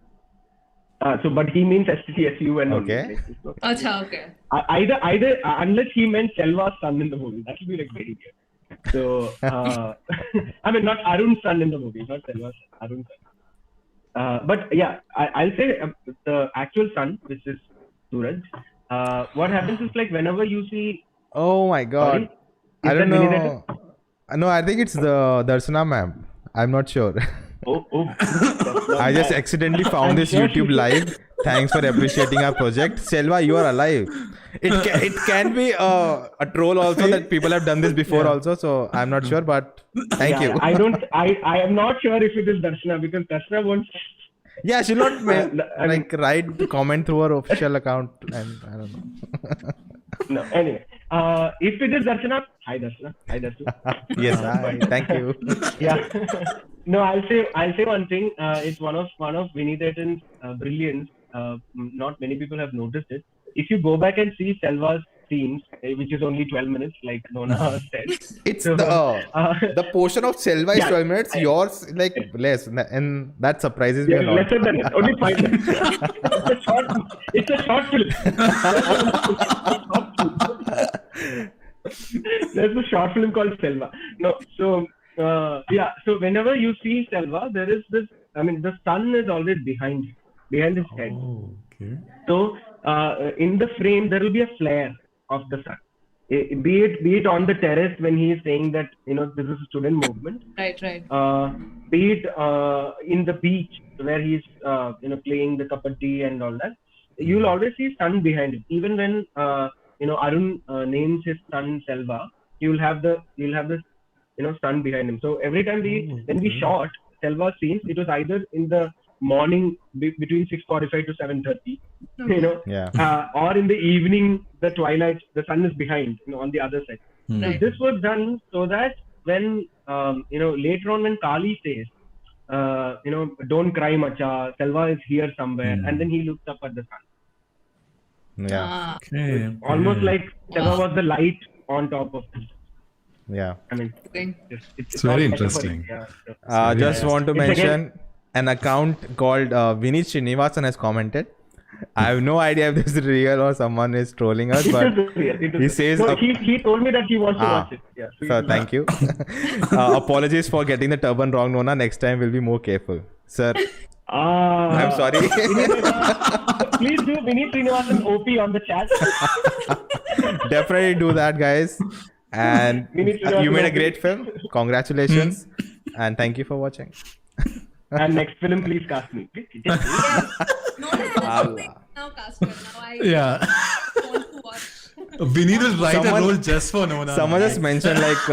But he means S-T-S-U-N. Okay. Okay. Either unless he meant Selva's son in the movie, that would be like very weird. So not Arun's son in the movie, not Selva's son, Arun's son. But yeah, I'll say the actual son, which is Suraj. What happens is whenever you see. Oh my God! I don't know. No, I think it's the Darshana ma'am. I'm not sure. I just accidentally found this YouTube live. Thanks for appreciating our project. Selva, you are alive. It can be a troll also that people have done this before also. So I'm not sure, but thank you. I am not sure if it is Darshana because Darshana won't. Yeah, she'll not write comment through her official account, and I don't know. No, anyway. If it is Darshana, hi Darshana. Yes, hi. Thank you. Yeah. No, I'll say one thing. It's one of Vineeth's brilliance. Not many people have noticed it. If you go back and see Selva's scenes, which is only 12 minutes, like Nona said. It's So, the portion of Selva is 12 minutes, yours like less, and that surprises me a lot. lesser than that, only 5 minutes. It's a short film. There's a short film called Selva. No, so so whenever you see Selva, there is this. I mean, the sun is always behind his head. Oh, okay. So in the frame, there will be a flare of the sun. Be it on the terrace when he is saying that this is a student movement. Right. Be it in the beach where he's playing the kabaddi and all that. You'll always see sun behind him. Even when Arun names his son Selva, you'll have the sun behind him. So every time when we shot Selva scenes, it was either in the morning between 6:45 to 7:30, or in the evening, the twilight, the sun is behind, on the other side. So this was done so that when later on when Kali says, don't cry, macha, Selva is here somewhere, and then he looks up at the sun. Yeah. Okay. Almost like Selva was the light on top of it. Yeah. I mean, It's very interesting. Just want to mention an account called Vineeth Sreenivasan has commented. I have no idea if this is real or someone is trolling us, but he says he told me that he wants to watch it. Yeah, so thank you. Apologies for getting the turban wrong, Nona. Next time we'll be more careful, sir. I'm sorry. Please do Vineeth Sreenivasan OP on the chat. Definitely do that, guys. And you made a great film. Congratulations. And thank you for watching. And next film, please cast me. Nona has now cast her. Now I want to watch. Vineeth will write a role just for Nona. Someone just mentioned like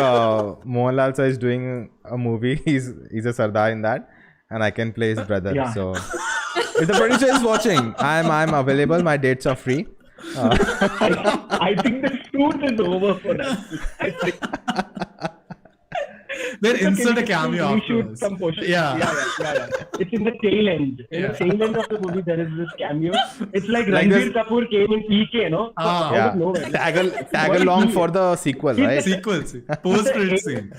Mohanlal sir is doing a movie. He's a Sardar in that, and I can play his brother. Yeah. So if the producer is watching, I'm available. My dates are free. I think the shoot is over for that. I think. Then insert a cameo We shoot afterwards. some portion. Yeah. It's in the tail end. In the tail end of the movie, there is this cameo. It's like Like Ranbir this- Kapoor came in PK, no? Out of nowhere. Tag along for the sequel, right? Sequels. Post-credit scene.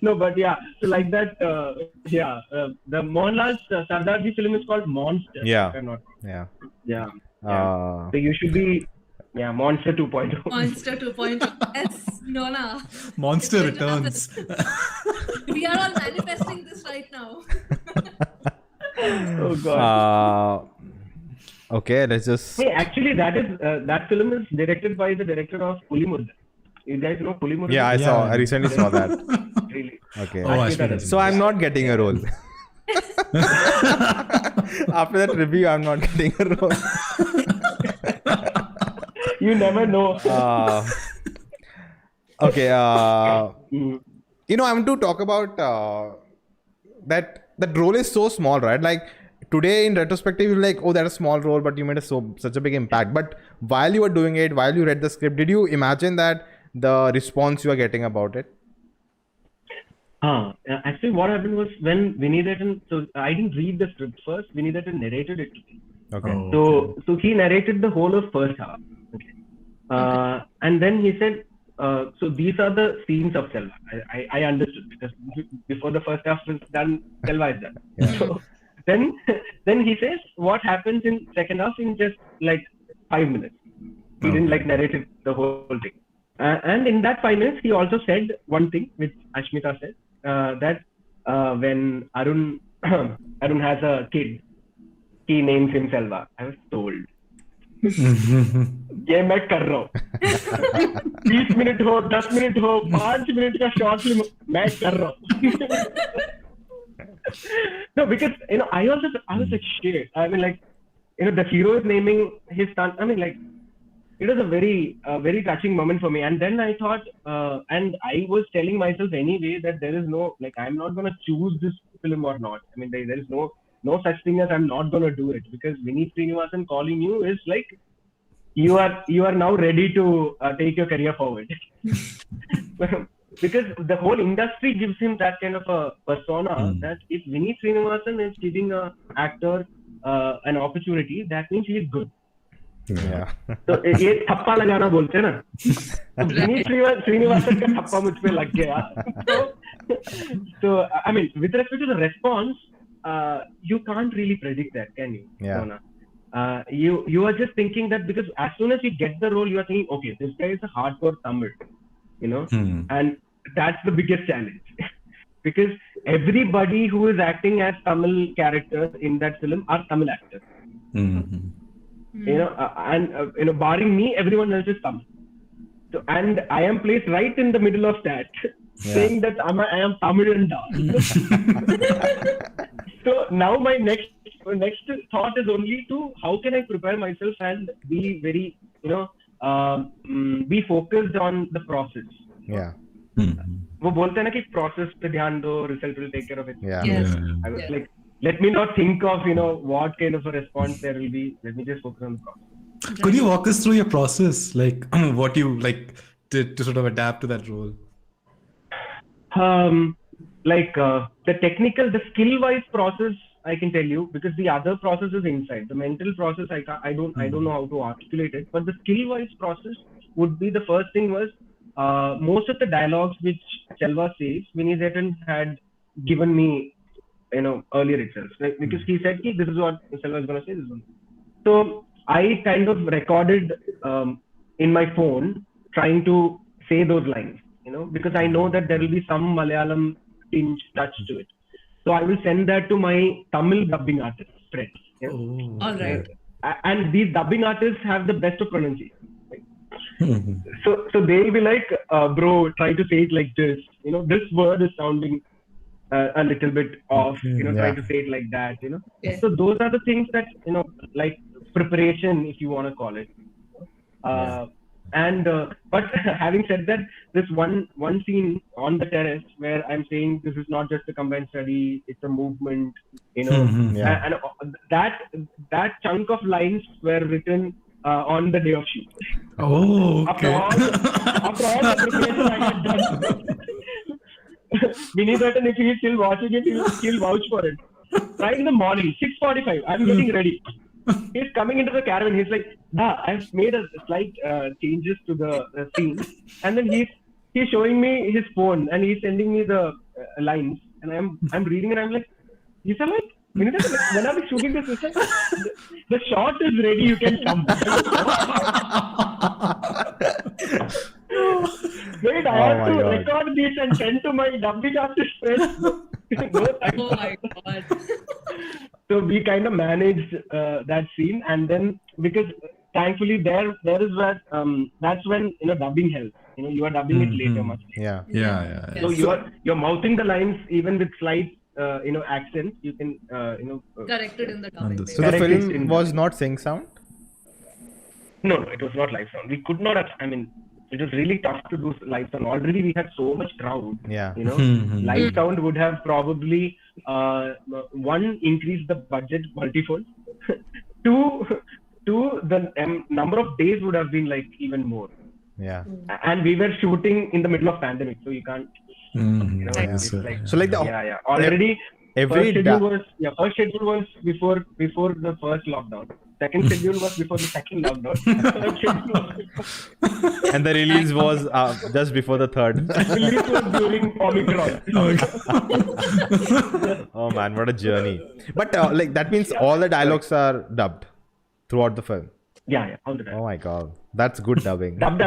No, but so like that, the Mohanlal's Sardarji film is called Monster. Yeah. If I'm not wrong. Yeah. So you should be, Monster 2.0. Monster 2.0. Yes, Nona. Monster It's going to returns. happen. We are all manifesting this right now. Oh God. Okay, let's just. Hey, actually, that film is directed by the director of Pulimurda. You guys know Pulimurda? Yeah, I recently saw that. Really? Okay. Ashwin. So I'm not getting a role. After that review, I'm not getting a role. You never know. Okay. I want to talk about that role is so small, right? Like today in retrospective, you're like, oh, that's a small role, but you made such a big impact. But while you were doing it, while you read the script, did you imagine that the response you are getting about it? Actually, what happened was when Vineeth, so I didn't read the script first. Vineeth narrated it to me. Okay. Oh. So he narrated the whole of first half. Okay. And then he said, so these are the scenes of Selva. I understood because before the first half is done, Selva is done. Yeah. So then he says what happens in second half in just like 5 minutes. He didn't narrate it, the whole thing. And in that 5 minutes, he also said one thing which Ashmita said, that when Arun has a kid, he names him Selva. I was told. ये मैं कर रहा हूँ 20 minute हो 10 minute हो 5 minute का short film मैं कर रहा हूँ No, because I was like shit. I mean, like the hero is naming his son. I mean, like it was a very touching moment for me. And then I thought, and I was telling myself anyway that there is no, like, I'm not gonna choose this film or not. I mean, there is no such thing as I'm not gonna do it, because Vineeth Sreenivasan calling you is like you are now ready to take your career forward. Because the whole industry gives him that kind of a persona that if Vineeth Sreenivasan is giving an actor an opportunity, that means he is good. Yeah. तो ये थप्पा लगाना बोलते हैं ना, तो विनीत श्रीनिवासन का थप्पा मुझ पे लग गया. So I mean, with respect to the response, you can't really predict that, can you? Yeah. Nona? You are just thinking that because as soon as you get the role, you are thinking, okay, this guy is a hardcore Tamil, and that's the biggest challenge. Because everybody who is acting as Tamil characters in that film are Tamil actors. Barring me, everyone else is Tamil. So, and I am placed right in the middle of that, saying that I am Tamilian. So now my next thought is only to how can I prepare myself and be very, be focused on the process. Yeah. वो बोलते हैं ना कि process पे ध्यान दो, result will take care of it. Yeah. Yes. I was like, let me not think of what kind of a response there will be. Let me just focus on the process. Could you walk us through your process, like what you did to sort of adapt to that role? The technical, the skill-wise process, I can tell you, because the other process is inside. The mental process, I don't know how to articulate it. But the skill-wise process would be, the first thing was most of the dialogues which SELVA says, Vineeth had given me, earlier itself. Because he said, this is what SELVA is going to say. This one. So I kind of recorded in my phone, trying to say those lines. Because I know that there will be some Malayalam tinge touch to it. So I will send that to my Tamil dubbing artist friends. All right. And these dubbing artists have the best of pronunciation. So they'll be like, bro, try to say it like this. This word is sounding a little bit off. Try to say it like that. Yeah. So those are the things that like preparation, if you want to call it. But having said that, this one scene on the terrace where I'm saying this is not just a combined study, it's a movement, and that chunk of lines were written on the day of shoot. Oh, okay. After all the preparation I had done. Vineeth, if he's still watching it, he'll vouch for it. Right in the morning, 6:45, I'm getting ready. He's coming into the caravan. He's like, I've made a slight changes to the scene, and then he's showing me his phone and he's sending me the lines, and I'm reading and I'm like, he's like, when are we shooting this? He's like, the shot is ready. You can come. Wait, I have to record this and send to my dubbing artist friends. Oh my god. So we kind of managed that scene, and then because thankfully there is where that's when dubbing helps. You are dubbing it later much later. Yeah. So you're mouthing the lines even with slight accents. You can Corrected in the dubbing. So the film was not sync sound? No, it was not live sound. We could not have. I mean, it was really tough to do live sound. Already we had so much crowd. Yeah. Live sound would have probably one, increased the budget multifold. Two, the number of days would have been like even more. Yeah. And we were shooting in the middle of pandemic, so you can't. It's like, So like the already every first schedule was before the first lockdown. Second schedule was before the second lockdown. Third schedule was before... And the release was just before the third. Release was during Omicron. Oh man, what a journey! But like that means all the dialogues are dubbed throughout the film. Yeah, all the time. Oh my god, that's good dubbing. Dubbed.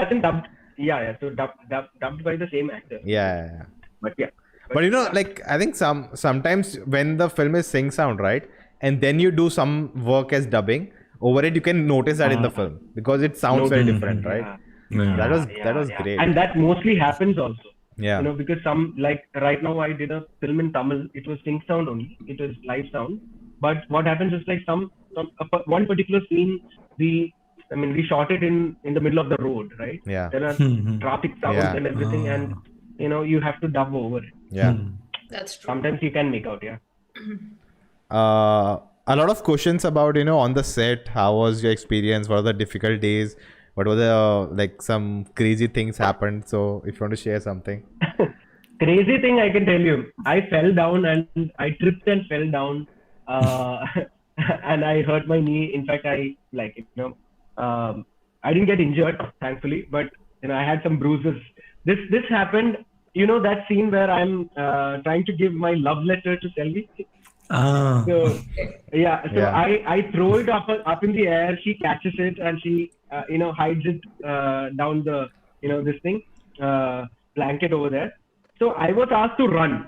Yeah. So dubbed by the same actor. Yeah. But yeah. But like I think sometimes when the film is sync sound, right, and then you do some work as dubbing over it, you can notice that in the film because it sounds very different, right? Yeah. That was great. And that mostly happens also. Yeah. Because some, like right now I did a film in Tamil. It was sync sound only. It was live sound. But what happens is like one particular scene, we shot it in the middle of the road, right? Yeah. There are traffic sounds and everything, and you have to dub over it. Yeah. That's true. Sometimes you can make out, yeah. A lot of questions about on the set. How was your experience? What were the difficult days? What were the like some crazy things happened? So if you want to share something. Crazy thing I can tell you. I fell down and I tripped and fell down, and I hurt my knee. In fact, I I didn't get injured, thankfully, but I had some bruises. This happened. That scene where I'm trying to give my love letter to Selvi. So I throw it up in the air. She catches it and she hides it down the this thing blanket over there. So I was asked to run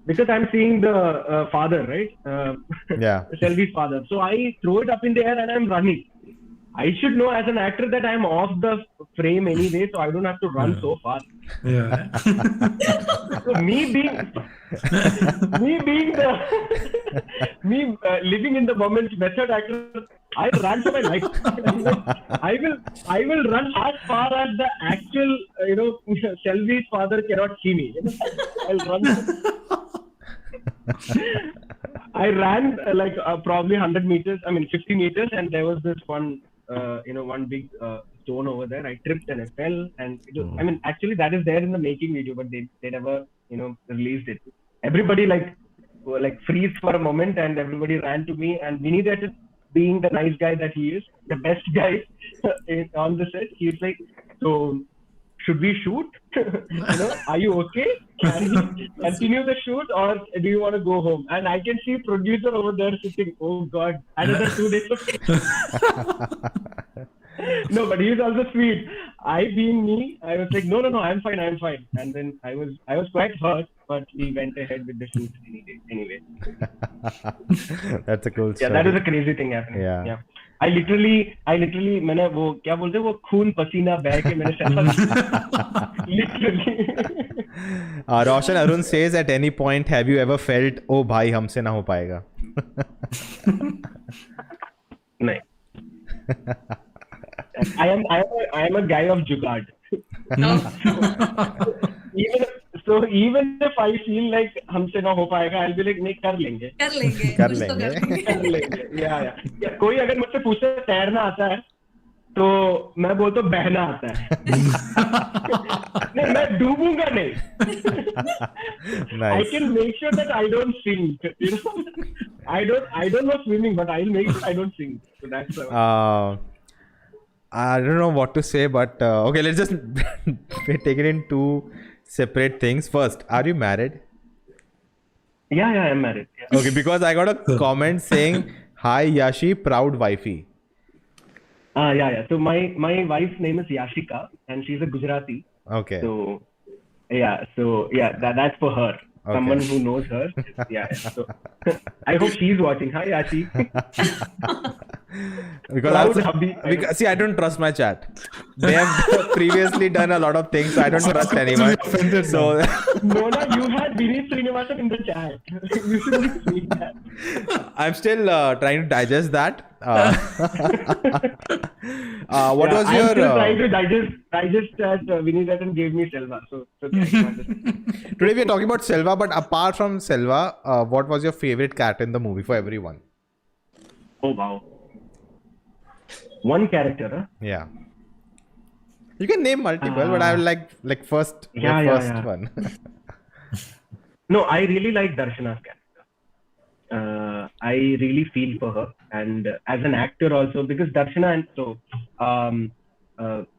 because I'm seeing the father, right? Selvi's father. So I throw it up in the air and I'm running. I should know as an actor that I'm off the frame anyway, so I don't have to run so fast. Yeah. So living in the moment method actor, I ran for my life. I will run as far as the actual, Selvi's father cannot see me. I'll run. I ran probably 100 meters, 50 meters, and there was this one big stone over there. I tripped and I fell, and actually that is there in the making video, but they never released it. Everybody freeze for a moment, and everybody ran to me, and Vineeth, being the nice guy that he is, the best guy on the set, he's like, so should we shoot? Are you okay? Can we continue the shoot, or do you want to go home? And I can see producer over there sitting, oh God, another 2 days of No, but he's also sweet. I being me, I was like, no, I'm fine. And then I was quite hurt, but we went ahead with the shoot anyway. That's a cool story. Yeah, that is a crazy thing happening. Yeah. I literally मैंने वो क्या बोलते हैं वो खून पसीना बह के मैंने literally. Roshan Arun says, at any point have you ever felt, oh भाई हमसे ना हो पाएगा? नहीं. I am a guy of jugaad. Even if I feel like हमसे ना हो पाएगा, I'll be like नहीं कर लेंगे. Yeah. कोई अगर मुझसे पूछे तैरना आता है, तो मैं बोलता हूँ बहना आता है. नहीं, मैं डूबूंगा नहीं. I can make sure that I don't sink. I don't know swimming, but I'll make sure I don't sink. So that's I don't know what to say, but okay, let's just take it in two separate things. First, are you married? Yeah, I'm married. Yeah. Okay, because I got a comment saying, hi Yashi, proud wifey. Yeah. So my wife's name is Yashika, and she's a Gujarati. Okay. So that's for her. Okay. Someone who knows her. Yeah. So I hope she's watching. Hi Yashi. Because see, I don't trust my chat. They have previously done a lot of things, so I don't trust anyone. So Nona, you had Vineeth Sreenivasan in the chat. You should be seeing that. I'm still trying to digest that. What was your? I'm still trying to digest that Vineeth gave me SELVA. So today we are talking about SELVA, but apart from SELVA, what was your favorite character in the movie for everyone? Oh wow. One character, huh? Yeah. You can name multiple, but I will like first one. No, I really like Darshana's character. I really feel for her, and as an actor also, because Darshana and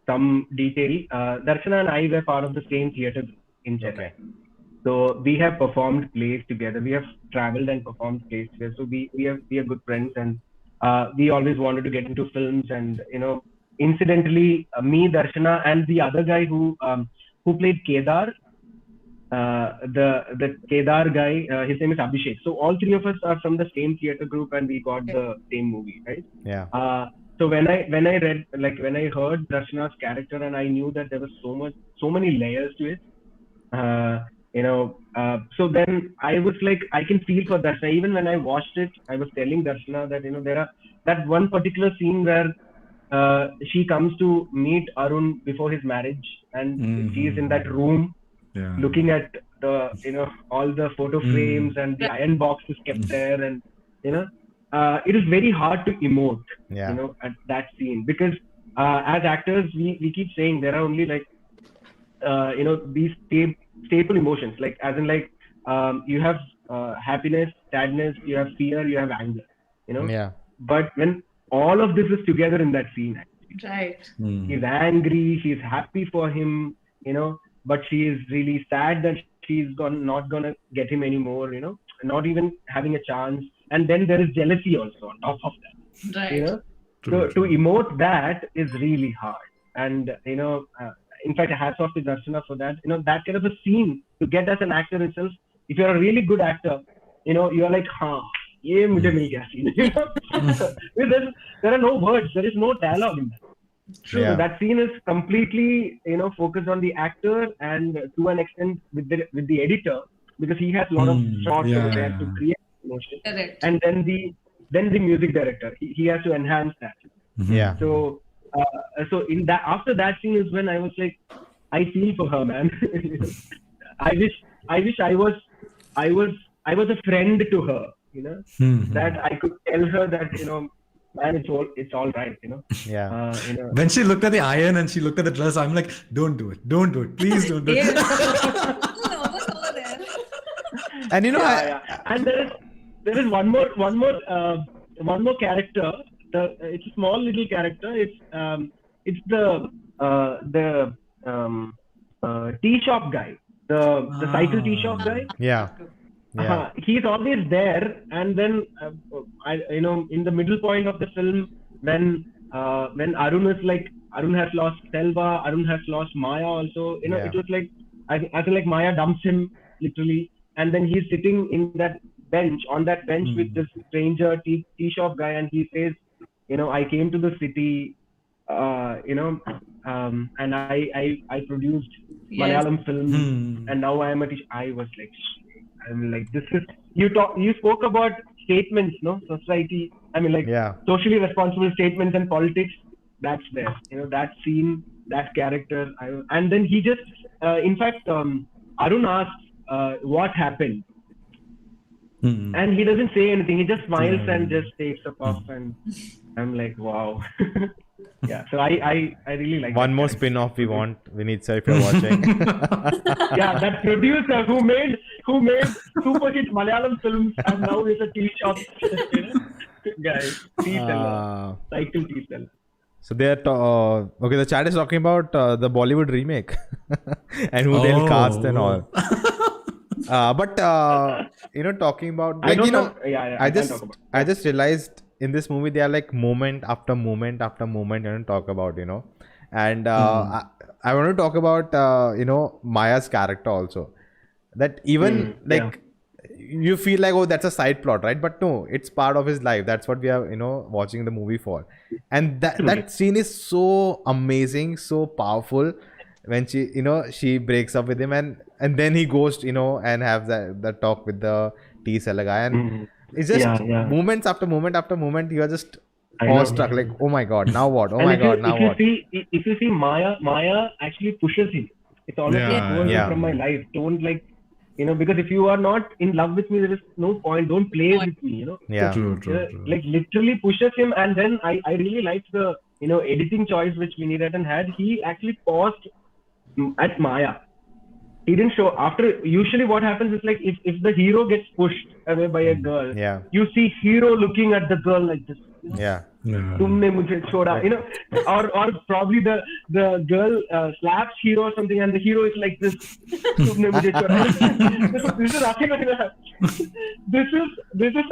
some detail, Darshana and I were part of the same theatre group in Chennai. Okay. So we have performed plays together. We have traveled and performed plays together. So we are good friends, and we always wanted to get into films. And incidentally, me, Darshana, and the other guy who played Kedar, the Kedar guy, his name is Abhishek. So all three of us are from the same theatre group, and we got the same movie, right? Yeah. So when I read, when I heard Darshana's character, and I knew that there was so many layers to it. So then I was like, I can feel for Darshana. Even when I watched it, I was telling Darshana that, there are that one particular scene where she comes to meet Arun before his marriage, and she is in that room looking at the, all the photo frames, and the iron box is kept there, and, it is very hard to emote, at that scene, because as actors, we keep saying there are only these staple emotions, you have happiness, sadness, you have fear, you have anger, But when all of this is together in that scene, Right. She's angry, she's happy for him, but she is really sad that she's not gonna get him anymore, not even having a chance. And then there is jealousy also on top of that. Right. So to emote that is really hard. And in fact, hats off to Darshana for that. That kind of a scene to get as an actor itself. If you're a really good actor, you're like, ye mujhe mil gaya scene. There are no words. There is no dialogue in that. True. Yeah. So that scene is completely, focused on the actor and to an extent with the editor, because he has a lot of shots over there to create emotion. Correct. And then the music director, he has to enhance that. Yeah. So in that, after that scene is when I was like, I feel for her, man. I wish I was a friend to her, that I could tell her that, man, it's all right, Yeah. When she looked at the iron and she looked at the dress, I'm like, don't do it, please don't do it. And and there is one more character. It's a small little character. It's the tea shop guy, the cycle tea shop guy. Yeah. He's always there, and then in the middle point of the film, when Arun has lost SELVA, Arun has lost Maya also. It was like I feel like Maya dumps him literally, and then he's sitting on that bench with this stranger tea shop guy, and he says, I came to the city, and I produced Malayalam films, and now I am a teacher. I'm like, this is, you spoke about statements, society. Socially responsible statements and politics. That's there. That scene, that character. And then he just, in fact, Arun asks what happened. And he doesn't say anything. He just smiles and just takes a puff, and I'm like, wow. Yeah, so I really like one more spin-off we want, Vineeth sir, if you're watching. Yeah, that producer who made super hit Malayalam films and now is a tea shop guys, tea seller, cycle tea seller. So they're okay. The chat is talking about the Bollywood remake and who they'll cast and all. But talking about I just realized in this movie they are like moment after moment after moment talk about and I want to talk about Maya's character also, that even you feel like, oh, that's a side plot, right? But no, it's part of his life. That's what we are watching the movie for. And that scene is so amazing, so powerful when she breaks up with him and then he goes and have the talk with the tea seller guy, and it's just moments after moment after moment you are just awestruck, like, oh my god, now what? If you see Maya actually pushes him. It's always like, from my life, don't because if you are not in love with me, there is no point, don't play with me, True. Like literally pushes him. And then I really liked the editing choice which Vineeth had. He actually paused at Maya. He didn't show after. Usually what happens is, like, if the hero gets pushed away by a girl, you see hero looking at the girl like this. Tumne mujhe choda, or probably the girl slaps hero or something, and the hero is like this. Tumne mujhe choda. This is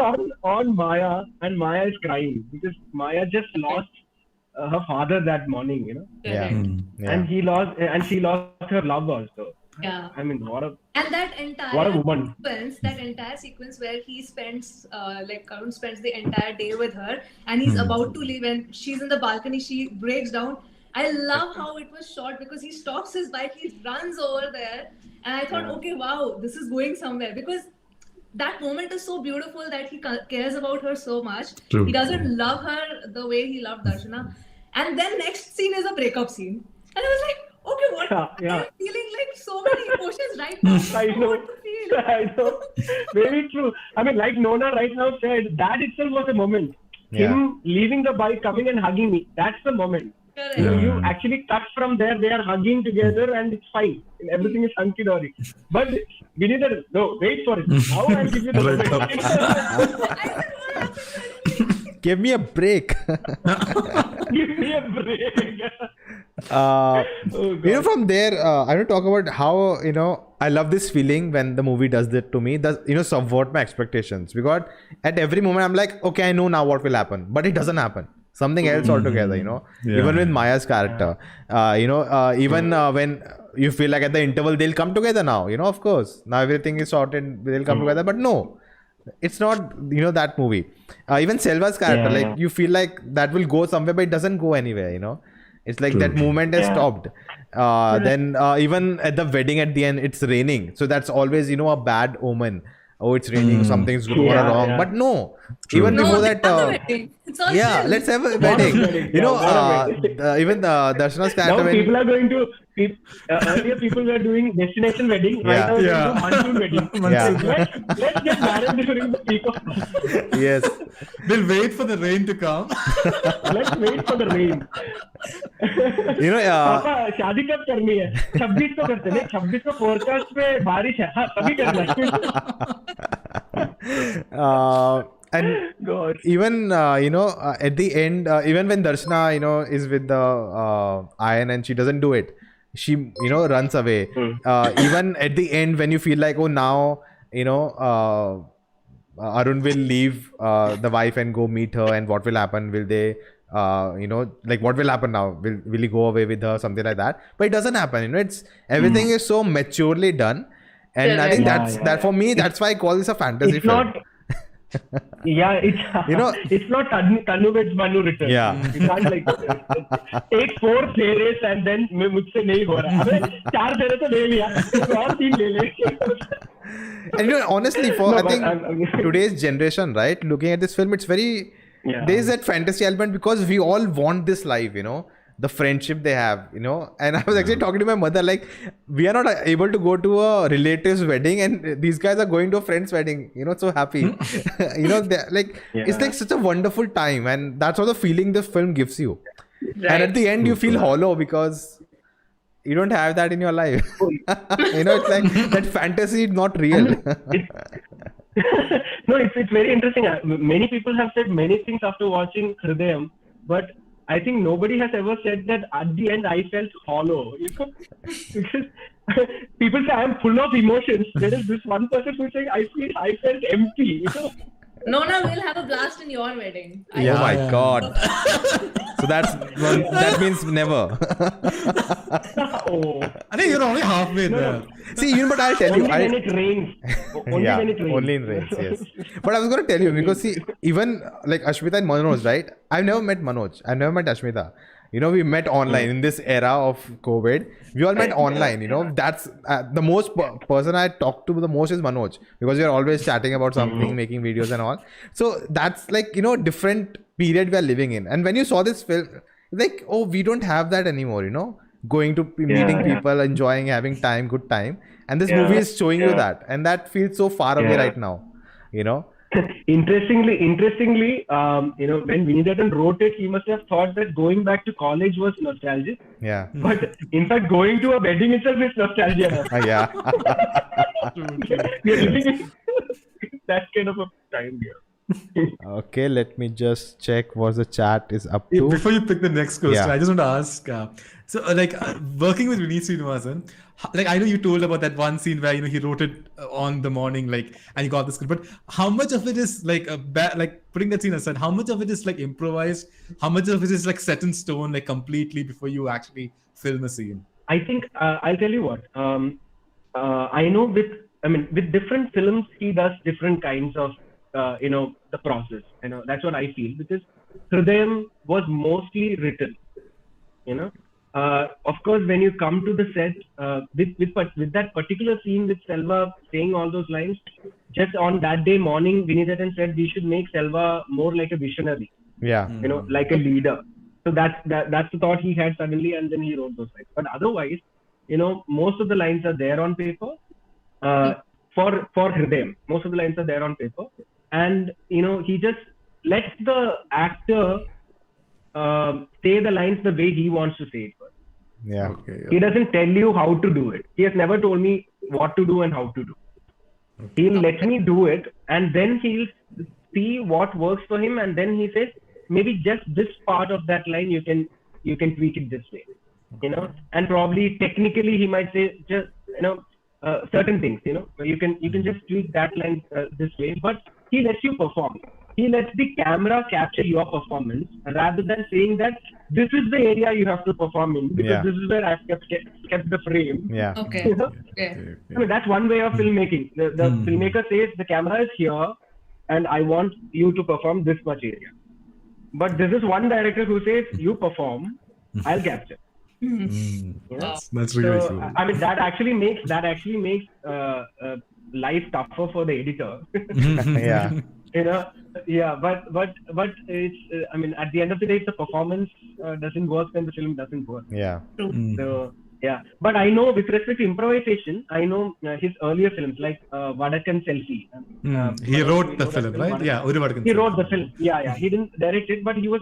on Maya, and Maya is crying because Maya just lost her father that morning, and she lost her love also. Yeah. I mean, what a woman. That entire sequence where he spends, Arun spends the entire day with her, and he's about to leave, and she's in the balcony, she breaks down. I love how it was shot because he stops his bike, he runs over there, and I thought, okay, wow, this is going somewhere, because that moment is so beautiful that he cares about her so much. True. He doesn't love her the way he loved Darshana. And then next scene is a breakup scene. And I was like, okay, what? I'm feeling like so many emotions right now. I know. Very true. I mean, like Nona right now said, that itself was a moment. Him leaving the bike, coming and hugging me. That's the moment. Correct. You actually cut from there. They are hugging together and it's fine. Everything is hunky dory. But we need no, wait for it. Now I'll give you the Give me a break. Give me a break. From there, I want to talk about how, I love this feeling when the movie does that to me, subvert my expectations. Because at every moment, I'm like, okay, I know now what will happen. But it doesn't happen. Something else altogether, Even with Maya's character. Even when you feel like at the interval, they'll come together now, of course. Now everything is sorted, they'll come together. But no. It's not, that movie. Even Selva's character, you feel like that will go somewhere, but it doesn't go anywhere, It's like that movement has stopped. Then even at the wedding at the end, it's raining. So that's always, a bad omen. Oh, it's raining, something's going wrong. Yeah. But no, even before that... It's all let's have a wedding. Even Darshana's character... Now people are going to... earlier people were doing destination wedding. Right now they're doing monsoon wedding. Let's get married during the peak of... Yes. We'll wait for the rain to come. Let's wait for the rain. पापा शादी कब करनी है? 26 को करते हैं. 26 को forecast पे बारिश है. हाँ, तभी करना है. And God. Even at the end, even when Darshana is with the iron and she doesn't do it, she runs away. Even at the end when you feel like, oh, now Arun will leave the wife and go meet her, and what will happen? Will they what will happen now? Will he go away with her, something like that? But it doesn't happen. It's everything is so maturely done, and I think that for me, that's why I call this a fantasy film. It's not Tanu with Manu return. Yeah. You can't take 4 phases and then मुझसे नहीं हो रहा. 4 phases तो ले लिया, और 3 ले ले. And honestly, for I think today's generation, right, looking at this film, it's very there is that fantasy element because we all want this life, the friendship they have, And I was actually talking to my mother, like, we are not able to go to a relative's wedding, and these guys are going to a friend's wedding, so happy. It's like such a wonderful time, and that's all the feeling the film gives you. Right. And at the end, you feel hollow because you don't have that in your life. It's like that fantasy is not real. No, it's very interesting. Many people have said many things after watching Hridayam, but I think nobody has ever said that at the end I felt hollow. Because people say I am full of emotions. There is this one person who is saying I felt empty. Nona will have a blast in your wedding. Oh my God. So that means never. I think you're only halfway there. See, but I'll tell you. Only when it rains. When it rains. Only in rains, yes. But I was going to tell you, because see, even like Ashmita and Manoj, right? I've never met Manoj. I've never met Ashmita. We met online in this era of COVID. We all met online, That's the most person I talk to the most is Manoj, because we are always chatting about something, making videos and all. So that's like, different period we are living in. And when you saw this film, like, oh, we don't have that anymore, going to meeting people, enjoying, having time, good time. And this movie is showing you that. And that feels so far away right now, Interestingly, when Vineeth wrote it, he must have thought that going back to college was nostalgic. Yeah. But in fact, going to a wedding itself is nostalgia. Yeah. We are living in that kind of a time here. Okay, let me just check what the chat is up to. Before you pick the next question, I just want to ask. Working with Vineeth Sreenivasan, I know you told about that one scene where he wrote it on the morning, and he got the script. But how much of it is putting that scene aside? How much of it is improvised? How much of it is set in stone, completely before you actually film a scene? I think I'll tell you what. I know with different films he does different kinds of the process. That's what I feel, because Hridayam was mostly written. Of course, when you come to the set, with that particular scene with SELVA saying all those lines, just on that day morning, Vineeth said we should make SELVA more like a visionary. Yeah. Like a leader. So that's the thought he had suddenly, and then he wrote those lines. But otherwise, most of the lines are there on paper. For Hridayam, most of the lines are there on paper, and he just lets the actor say the lines the way he wants to say it first. Yeah. Okay, He doesn't tell you how to do it. He has never told me what to do and how to do. He'll let me do it, and then he'll see what works for him, and then he says, maybe just this part of that line you can tweak it this way, and probably technically he might say just certain things, you can just tweak that line this way, but he lets you perform. He lets the camera capture your performance rather than saying that this is the area you have to perform in, because this is where I've kept the frame. Yeah. Okay. I mean, that's one way of filmmaking. The filmmaker says the camera is here and I want you to perform this much area. But this is one director who says you perform, I'll capture. That's really cool. I mean, that actually makes life tougher for the editor. But it's I mean, at the end of the day, if the performance doesn't work, then the film doesn't work. So but I know, with respect to improvisation, I know his earlier films like Vadakkan Selfie. He wrote the film, right? Vadakkan. Yeah, He wrote the film. He didn't direct it, but he was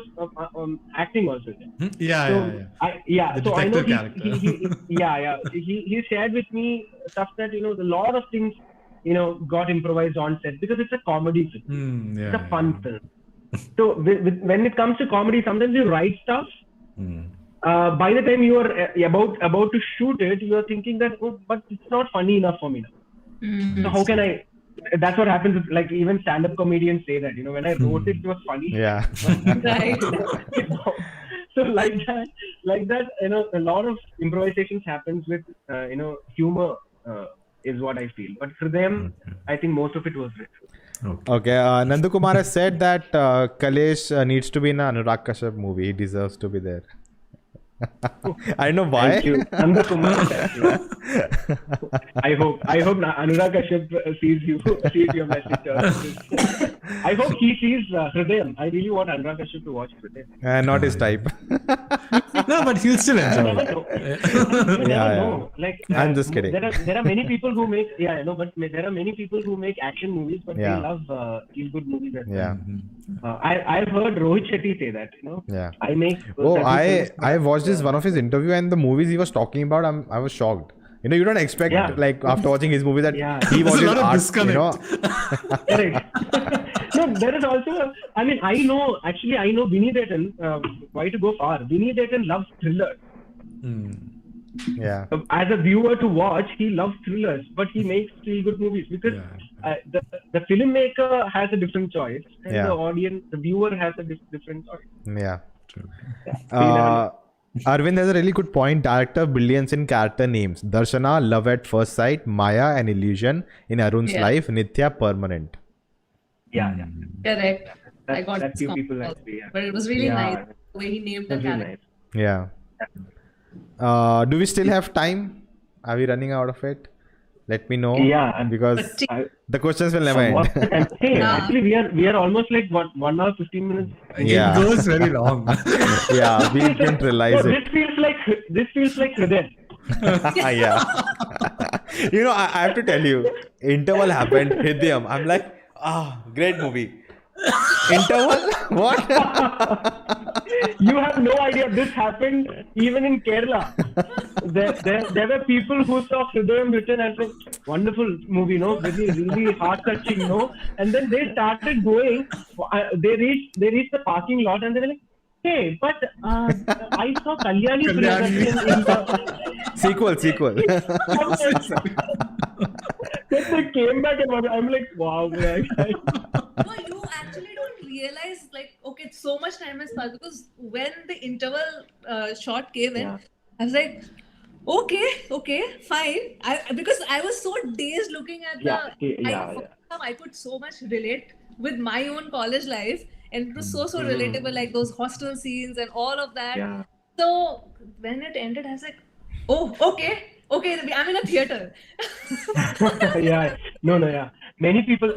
acting also. The So I know character. he shared with me stuff that a lot of things got improvised on set, because it's a comedy film. It's a fun film. So when it comes to comedy, sometimes you write stuff. By the time you are about to shoot it, you are thinking that, but it's not funny enough for me now. So how can I? That's what happens with, like, even stand-up comedians say that, when I wrote it was funny. Yeah. Right. So like that, a lot of improvisations happens with, humor is what I feel. But for them, I think most of it was written. Okay. Nandu Kumar has said that Kalesh needs to be in an Anurag Kashyap movie. He deserves to be there. I don't know why. Thank you. Nandu Kumar. I hope Anurag Kashyap sees your message. I hope he sees Hridayam. I really want Anurag Kashyap to watch Hridayam. Not his type. No, but he'll still enjoy it. Like, I'm just kidding. There are many people who make but there are many people who make action movies, but they love feel good movies as well. I've heard Rohit Shetty say that. I make. I watched this one of his interview, and the movies he was talking about, I was shocked. You don't expect like after watching his movie that he watches art. No, there is also. I know Vineeth. Why to go far? Vineeth loves thrillers. As a viewer to watch, he loves thrillers, but he makes feel good movies because the filmmaker has a different choice, and the audience, the viewer has a different choice. Arvind has a really good point. Director brilliance in character names. Darshana, Love at First Sight. Maya, An Illusion. In Arun's life. Nitya, Permanent. Correct. I got that few people actually, but it was really nice the way he named the character. Do we still have time? Are we running out of it? Let me know. Because the questions will never end. Hey, actually, we are almost like 1 hour 15 minutes. It goes very long. We didn't realize it. This feels like Hridayam. I have to tell you, interval happened. Hridayam. I'm like, great movie. Interval? What? You have no idea. This happened even in Kerala. There were people who saw Hridayam written and said, wonderful movie, really, really heart-touching, and then they started going. They reached the parking lot and they were like, hey, but I saw Kalyani Priyadarshan in the sequel. Then they came back and I'm like, wow. No, you actually don't realize, like, okay, so much time has passed, because when the interval shot came in, I was like, okay, fine. Because I was so dazed looking at I could so much relate with my own college life, and it was so relatable, like those hostel scenes and all of that. So when it ended, I was like, oh, okay, I'm in a theater. Many people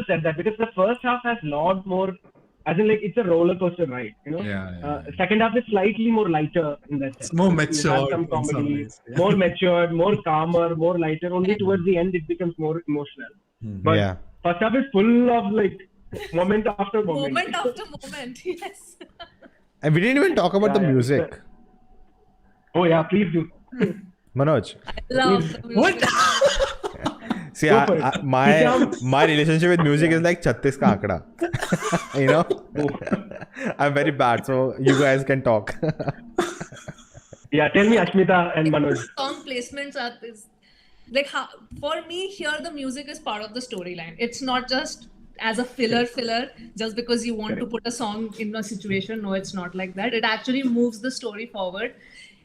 said that, because the first half has a lot more, as in, like, it's a roller coaster ride, Second half is slightly more lighter in that sense. It's more matured. Some comedy, more matured, more calmer, more lighter. Only towards the end it becomes more emotional. But first half is full of, like, moment after moment. Moment after moment, yes. And we didn't even talk about the music. Oh yeah, please do. Manoj. I love the music. What? See, my relationship with music is like 36 ka ankda. I'm very bad, so you guys can talk. Yeah, tell me, Ashmita and Manoj. Song placements are this, like how, for me here the music is part of the storyline. It's not just as a filler just because you want to put a song in a situation. No, it's not like that. It actually moves the story forward,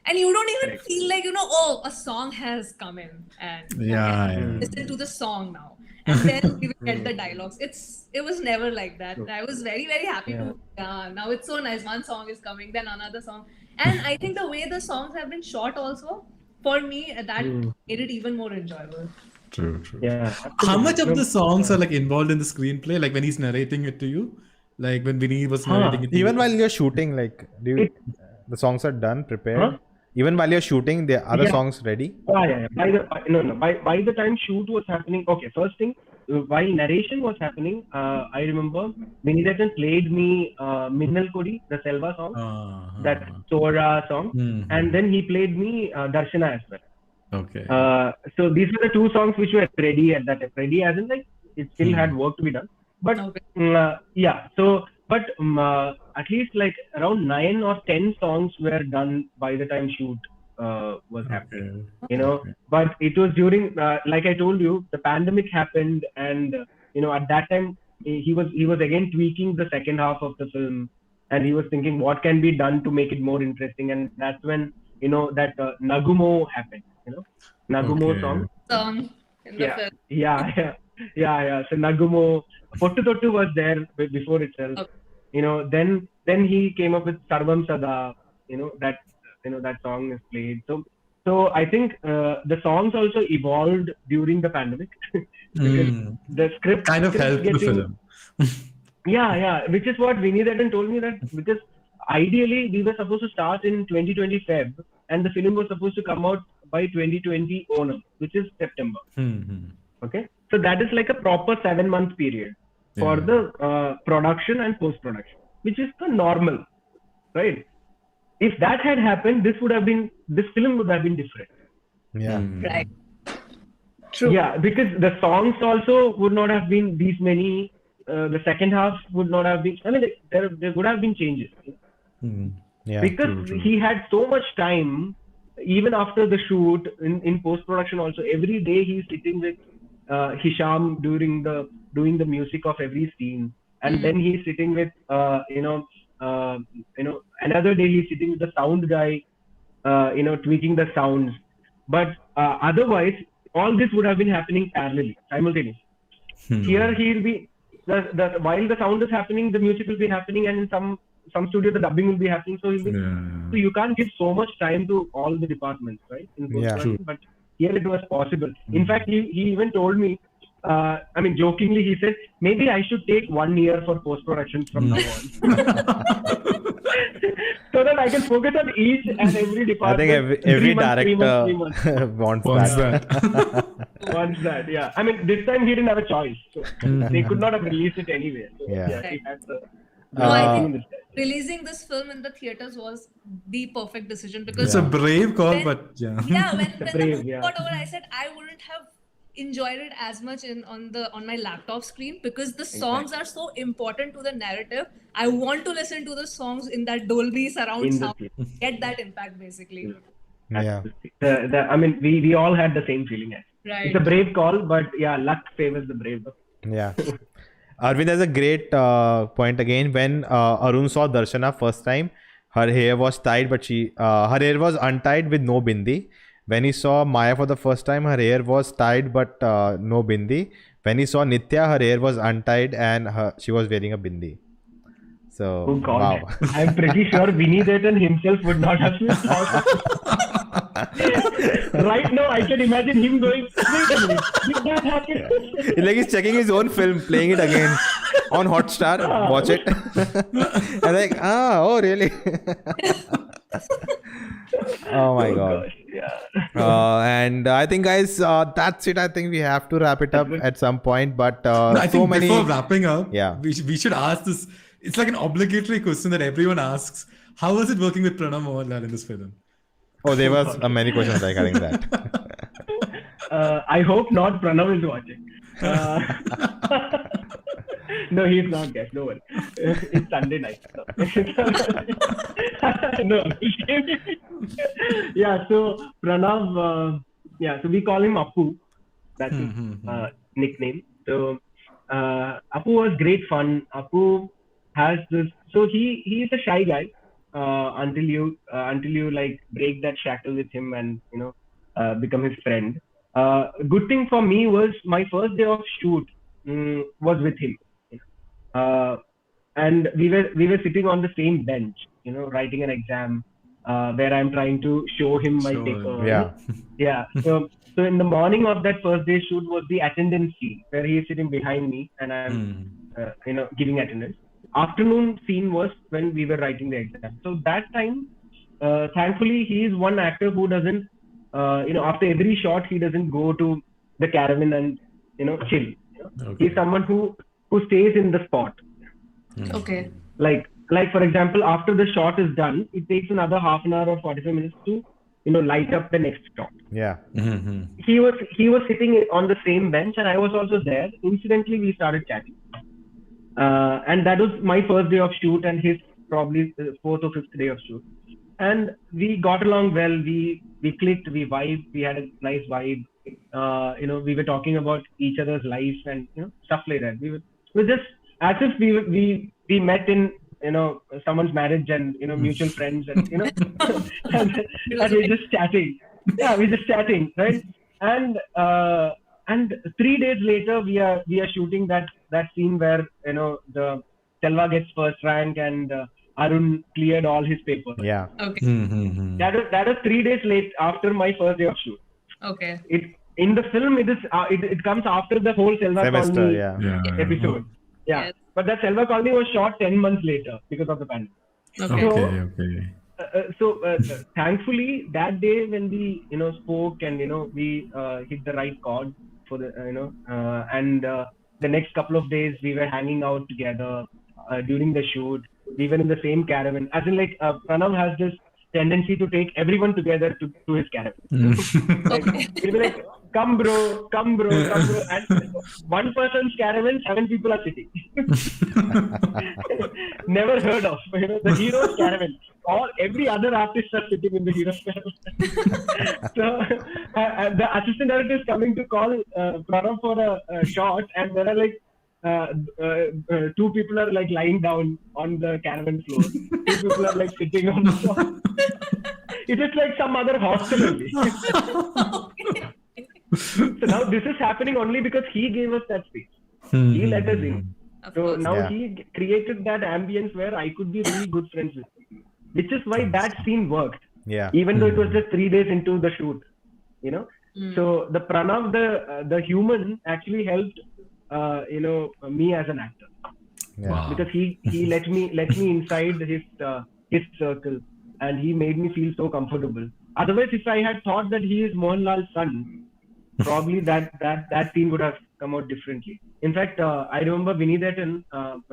and you don't even feel like, oh, a song has come in and listen to the song now, and then we will get the dialogues. It was never like that. I was very, very happy to now it's so nice. One song is coming, then another song, and I think the way the songs have been shot also, for me, that made it even more enjoyable. True. Yeah. How much of the songs are like involved in the screenplay? Like when he's narrating it to you, like when Vineeth was narrating it to Even you? while you're shooting, like, the songs are done, prepared. Even while you're shooting, the other songs ready. Yeah. By the time shoot was happening, okay. First thing, while narration was happening, I remember Vineeth played me Minnal Kodi, the SELVA song, that Sora song, and then he played me Darshana as well. Okay. So these were the two songs which were ready at that time. Ready as in like it still had work to be done. But at least like around 9 or 10 songs were done by the time shoot was happening. But it was during like I told you, the pandemic happened, and at that time he was again tweaking the second half of the film, and he was thinking what can be done to make it more interesting, and that's when that Nagumo happened. Nagumo song In the film. Yeah. So Nagumo, Pottu Tottu was there before itself. Okay. Then he came up with Sarvam Sada. That song is played. So I think the songs also evolved during the pandemic. The script kind of helped the film. Which is what Vineeth told me, that because ideally we were supposed to start in 2020 Feb, and the film was supposed to come out by 2020 Onam, which is September. Okay, so that is like a proper 7-month period for the production and post-production, which is the normal, right? If that had happened, this film would have been different. Yeah. Right. True. Yeah, because the songs also would not have been these many. The second half would not have been. I mean, there would have been changes. Yeah. Because he had so much time, even after the shoot, in post-production also, every day he's sitting with Hesham doing the music of every scene, and then he's sitting with another day he's sitting with the sound guy, tweaking the sounds. But otherwise, all this would have been happening parallelly, simultaneously. Here he'll be while the sound is happening, the music will be happening, and in some studio the dubbing will be happening. So so you can't give so much time to all the departments, right? But here it was possible. In fact, he even told me, jokingly, he said, maybe I should take 1 year for post-production from now on. So that I can focus on each and every department. I think every director wants that. Wants that, yeah. I mean, this time he didn't have a choice. So they could not have released it anyway. So, he had the... I think releasing this film in the theaters was the perfect decision, because it's a brave call, when the movie got over, I said I wouldn't have enjoyed it as much on my laptop screen, because the songs are so important to the narrative. I want to listen to the songs in that Dolby surround sound, get that impact basically. Yeah. We all had the same feeling. Right. It's a brave call, but luck favors the brave. Yeah. Arvind has a great point again. When Arun saw Darshana first time, her hair was tied, but her hair was untied with no bindi. When he saw Maya for the first time, her hair was tied but no bindi. When he saw Nitya, her hair was untied and she was wearing a bindi. So, oh God. Wow. I'm pretty sure Vineeth himself would not have right now, I can imagine him going, wait a minute, did that happen? It's like he's checking his own film, playing it again on Hotstar. Watch it. And like, oh, really? Oh my God. And I think, guys, that's it. I think we have to wrap it up at some point. But I think before wrapping up, yeah, we should ask this. It's like an obligatory question that everyone asks. How was it working with Pranav Mohanlal in this film? Oh, there was many questions regarding that. I hope not Pranav is watching. No, he's not guest. No one. It's Sunday night. No. Yeah. So Pranav. So we call him Appu. That's his nickname. So Appu was great fun. Appu has this. So he is a shy guy until you like break that shackle with him and become his friend. Good thing for me was my first day of shoot was with him, and we were sitting on the same bench, writing an exam where I'm trying to show him my paper. Yeah. So in the morning of that first day shoot was the attendance scene where he is sitting behind me and I'm giving attendance. Afternoon scene was when we were writing the exam. So that time, thankfully, he is one actor who doesn't, after every shot, he doesn't go to the caravan and, chill. Okay. He's someone who stays in the spot. Okay. Like for example, after the shot is done, it takes another half an hour or 45 minutes to, light up the next shot. Yeah. He was sitting on the same bench and I was also there. Incidentally, we started chatting. And that was my first day of shoot and his probably fourth or fifth day of shoot. And we got along well. We clicked, we vibed, we had a nice vibe. We were talking about each other's life and stuff like that. We were just as if we met in someone's marriage and mutual friends and and we're just chatting. Yeah, we're just chatting, right? And 3 days later we are shooting that scene where the SELVA gets first rank and Arun cleared all his papers. Yeah. Okay. That was 3 days late after my first day of shoot. Okay. In the film it comes after the whole SELVA Colony episode. Yeah. Yes. But that SELVA Colony was shot 10 months later because of the pandemic. Okay. So thankfully that day when we spoke and we hit the right chord for the and the next couple of days we were hanging out together during the shoot. We were in the same caravan. As in like Pranav has this tendency to take everyone together to his caravan. He'll be like, come bro. And one person's caravan, 7 people are sitting. Never heard of. The hero's caravan. Every other artist are sitting in the hero's caravan. So the assistant director is coming to call Pranav for a shot, and there are like 2 people are like lying down on the caravan floor. 2 people are like sitting on the floor. It is like some other hostel only. So now this is happening only because he gave us that space. He let us in. So now he created that ambience where I could be really good friends with him. Which is why that scene worked. Yeah. Even though it was just 3 days into the shoot. So the Pranav, the human actually helped me as an actor. Yeah. Because he let me inside his circle and he made me feel so comfortable. Otherwise, if I had thought that he is Mohanlal's son, probably that scene would have come out differently. In fact, I remember Vineeth,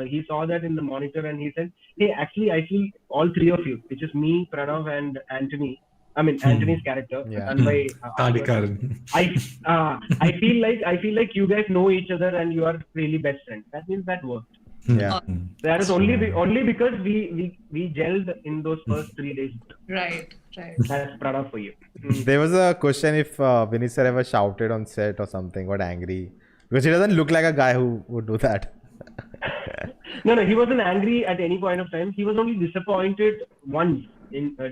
he saw that in the monitor and he said, "Hey, actually, I feel all 3 of you, which is me, Pranav, and Anthony. I mean, Anthony's character, and by I feel like you guys know each other and you are really best friends. That means that worked. Yeah. That is only because we gelled in those first 3 days. Right. That's Pranav for you. There was a question if Vineeth sir ever shouted on set or something, got angry. Because he doesn't look like a guy who would do that. No, he wasn't angry at any point of time. He was only disappointed once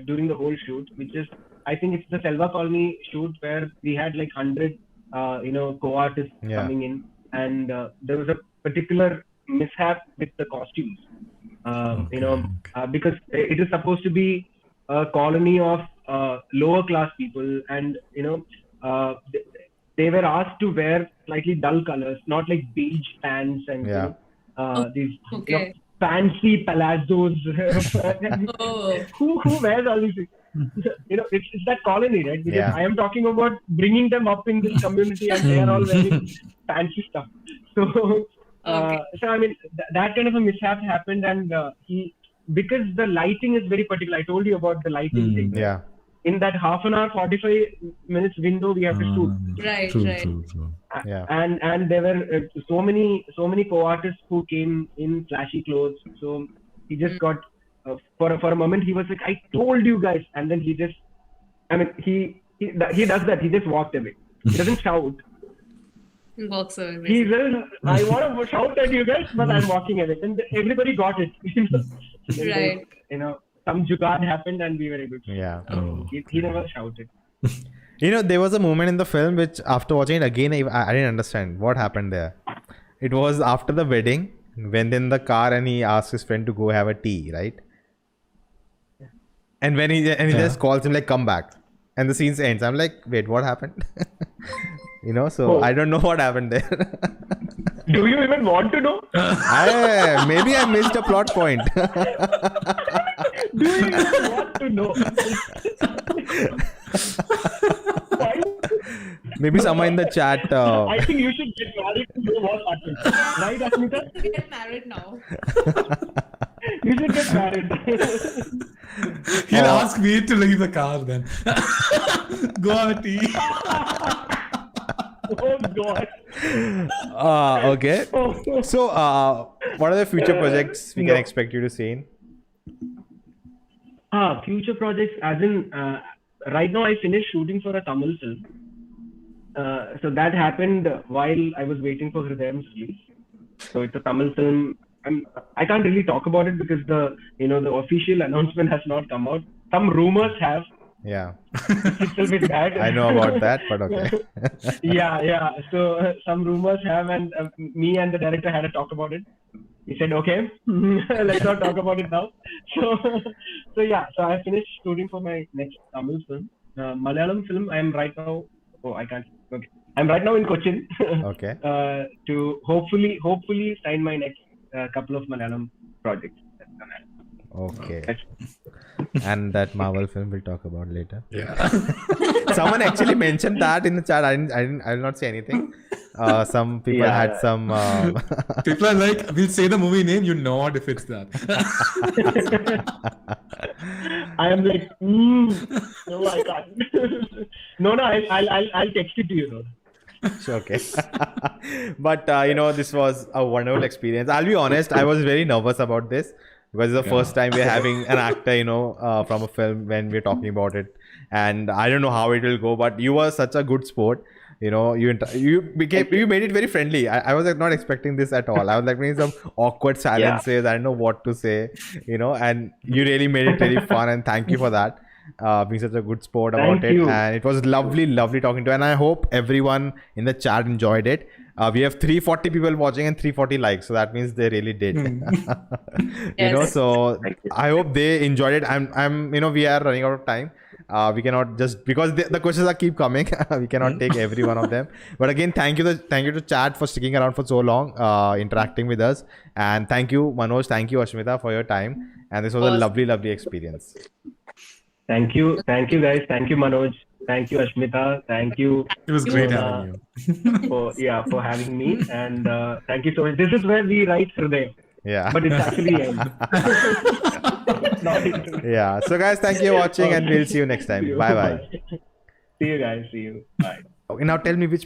during the whole shoot, which is, I think it's the SELVA Colony shoot where we had like 100, co-artists coming in, and there was a particular mishap with the costumes. Because it is supposed to be a colony of lower class people, and they were asked to wear slightly dull colors, not like beige pants and these fancy palazzos. Who wears all these things? It's that colony, right? Because I am talking about bringing them up in this community, and they are all wearing fancy stuff. So I mean, that kind of a mishap happened, and because the lighting is very particular. I told you about the lighting thing. Yeah. in that half an hour, 45 minutes window, we have to shoot. Right. True. Yeah. And there were so many co-artists who came in flashy clothes. So he just got for a moment he was like, I told you guys, and then he just, I mean, he does that. He just walked away. He doesn't shout. Walks away. He says, I want to shout at you guys, but I'm walking away. And everybody got it. Right. You know, some jugaad happened and we were able to. Yeah. He never shouted. You know, there was a moment in the film which, after watching it again, I didn't understand what happened there. It was after the wedding, when they're in the car and he asks his friend to go have a tea, right? And when he just calls him like, come back. And the scene ends. I'm like, wait, what happened? You know, so I don't know what happened there. Do you even want to know? Maybe I missed a plot point. Do you even want to know? Why? Maybe someone in the chat. I think you should get married to know what happened. Right, Ashmita? Get married now. You should get married. He'll ask me to leave the car then. Go have a tea. Oh God. Okay. So, what are the future projects we can expect you to see in? Future projects, as in, right now I finished shooting for a Tamil film. So that happened while I was waiting for Hridayam's release. So it's a Tamil film. I can't really talk about it because the official announcement has not come out. Some rumors have. Yeah. Itself is bad. I know about that, but okay. Yeah. So some rumors have, and me and the director had a talk about it. He said, okay, let's not talk about it now. So I finished shooting for my next Tamil film. Malayalam film, I am right now, I'm right now in Cochin. Okay. To hopefully sign my next couple of Malayalam projects. Okay. And that Marvel film we'll talk about later. Yeah. Someone actually mentioned that in the chat. I will not say anything. Some people had some. People are like, we'll say the movie name, you nod if it's that. I am like, no, I can't. No, I'll text it to you. No. Okay. But this was a wonderful experience. I'll be honest, I was very nervous about this because it's the first time we're having an actor, from a film when we're talking about it. And I don't know how it will go, but you were such a good sport. You made it very friendly. I was not expecting this at all. I was like making some awkward silences. I don't know what to say, and you really made it really fun. And thank you for that. Being such a good sport about it. And it was lovely talking to you. And I hope everyone in the chat enjoyed it. We have 340 people watching and 340 likes. So that means they really did. So I hope they enjoyed it. We are running out of time. We cannot just, because the questions keep coming. We cannot take every one of them. But again, thank you to chat for sticking around for so long, interacting with us. And thank you, Manoj. Thank you, Ashmita, for your time. And this was a lovely experience. Thank you guys. Thank you, Manoj. Thank you, Ashmita. Thank you. It was great having you. For having me. And thank you so much. This is where we write Hridayam. Yeah. But it's actually yeah. So guys, thank you for watching and we'll see you next time. Bye. See you guys. See you. Bye. Okay, now tell me which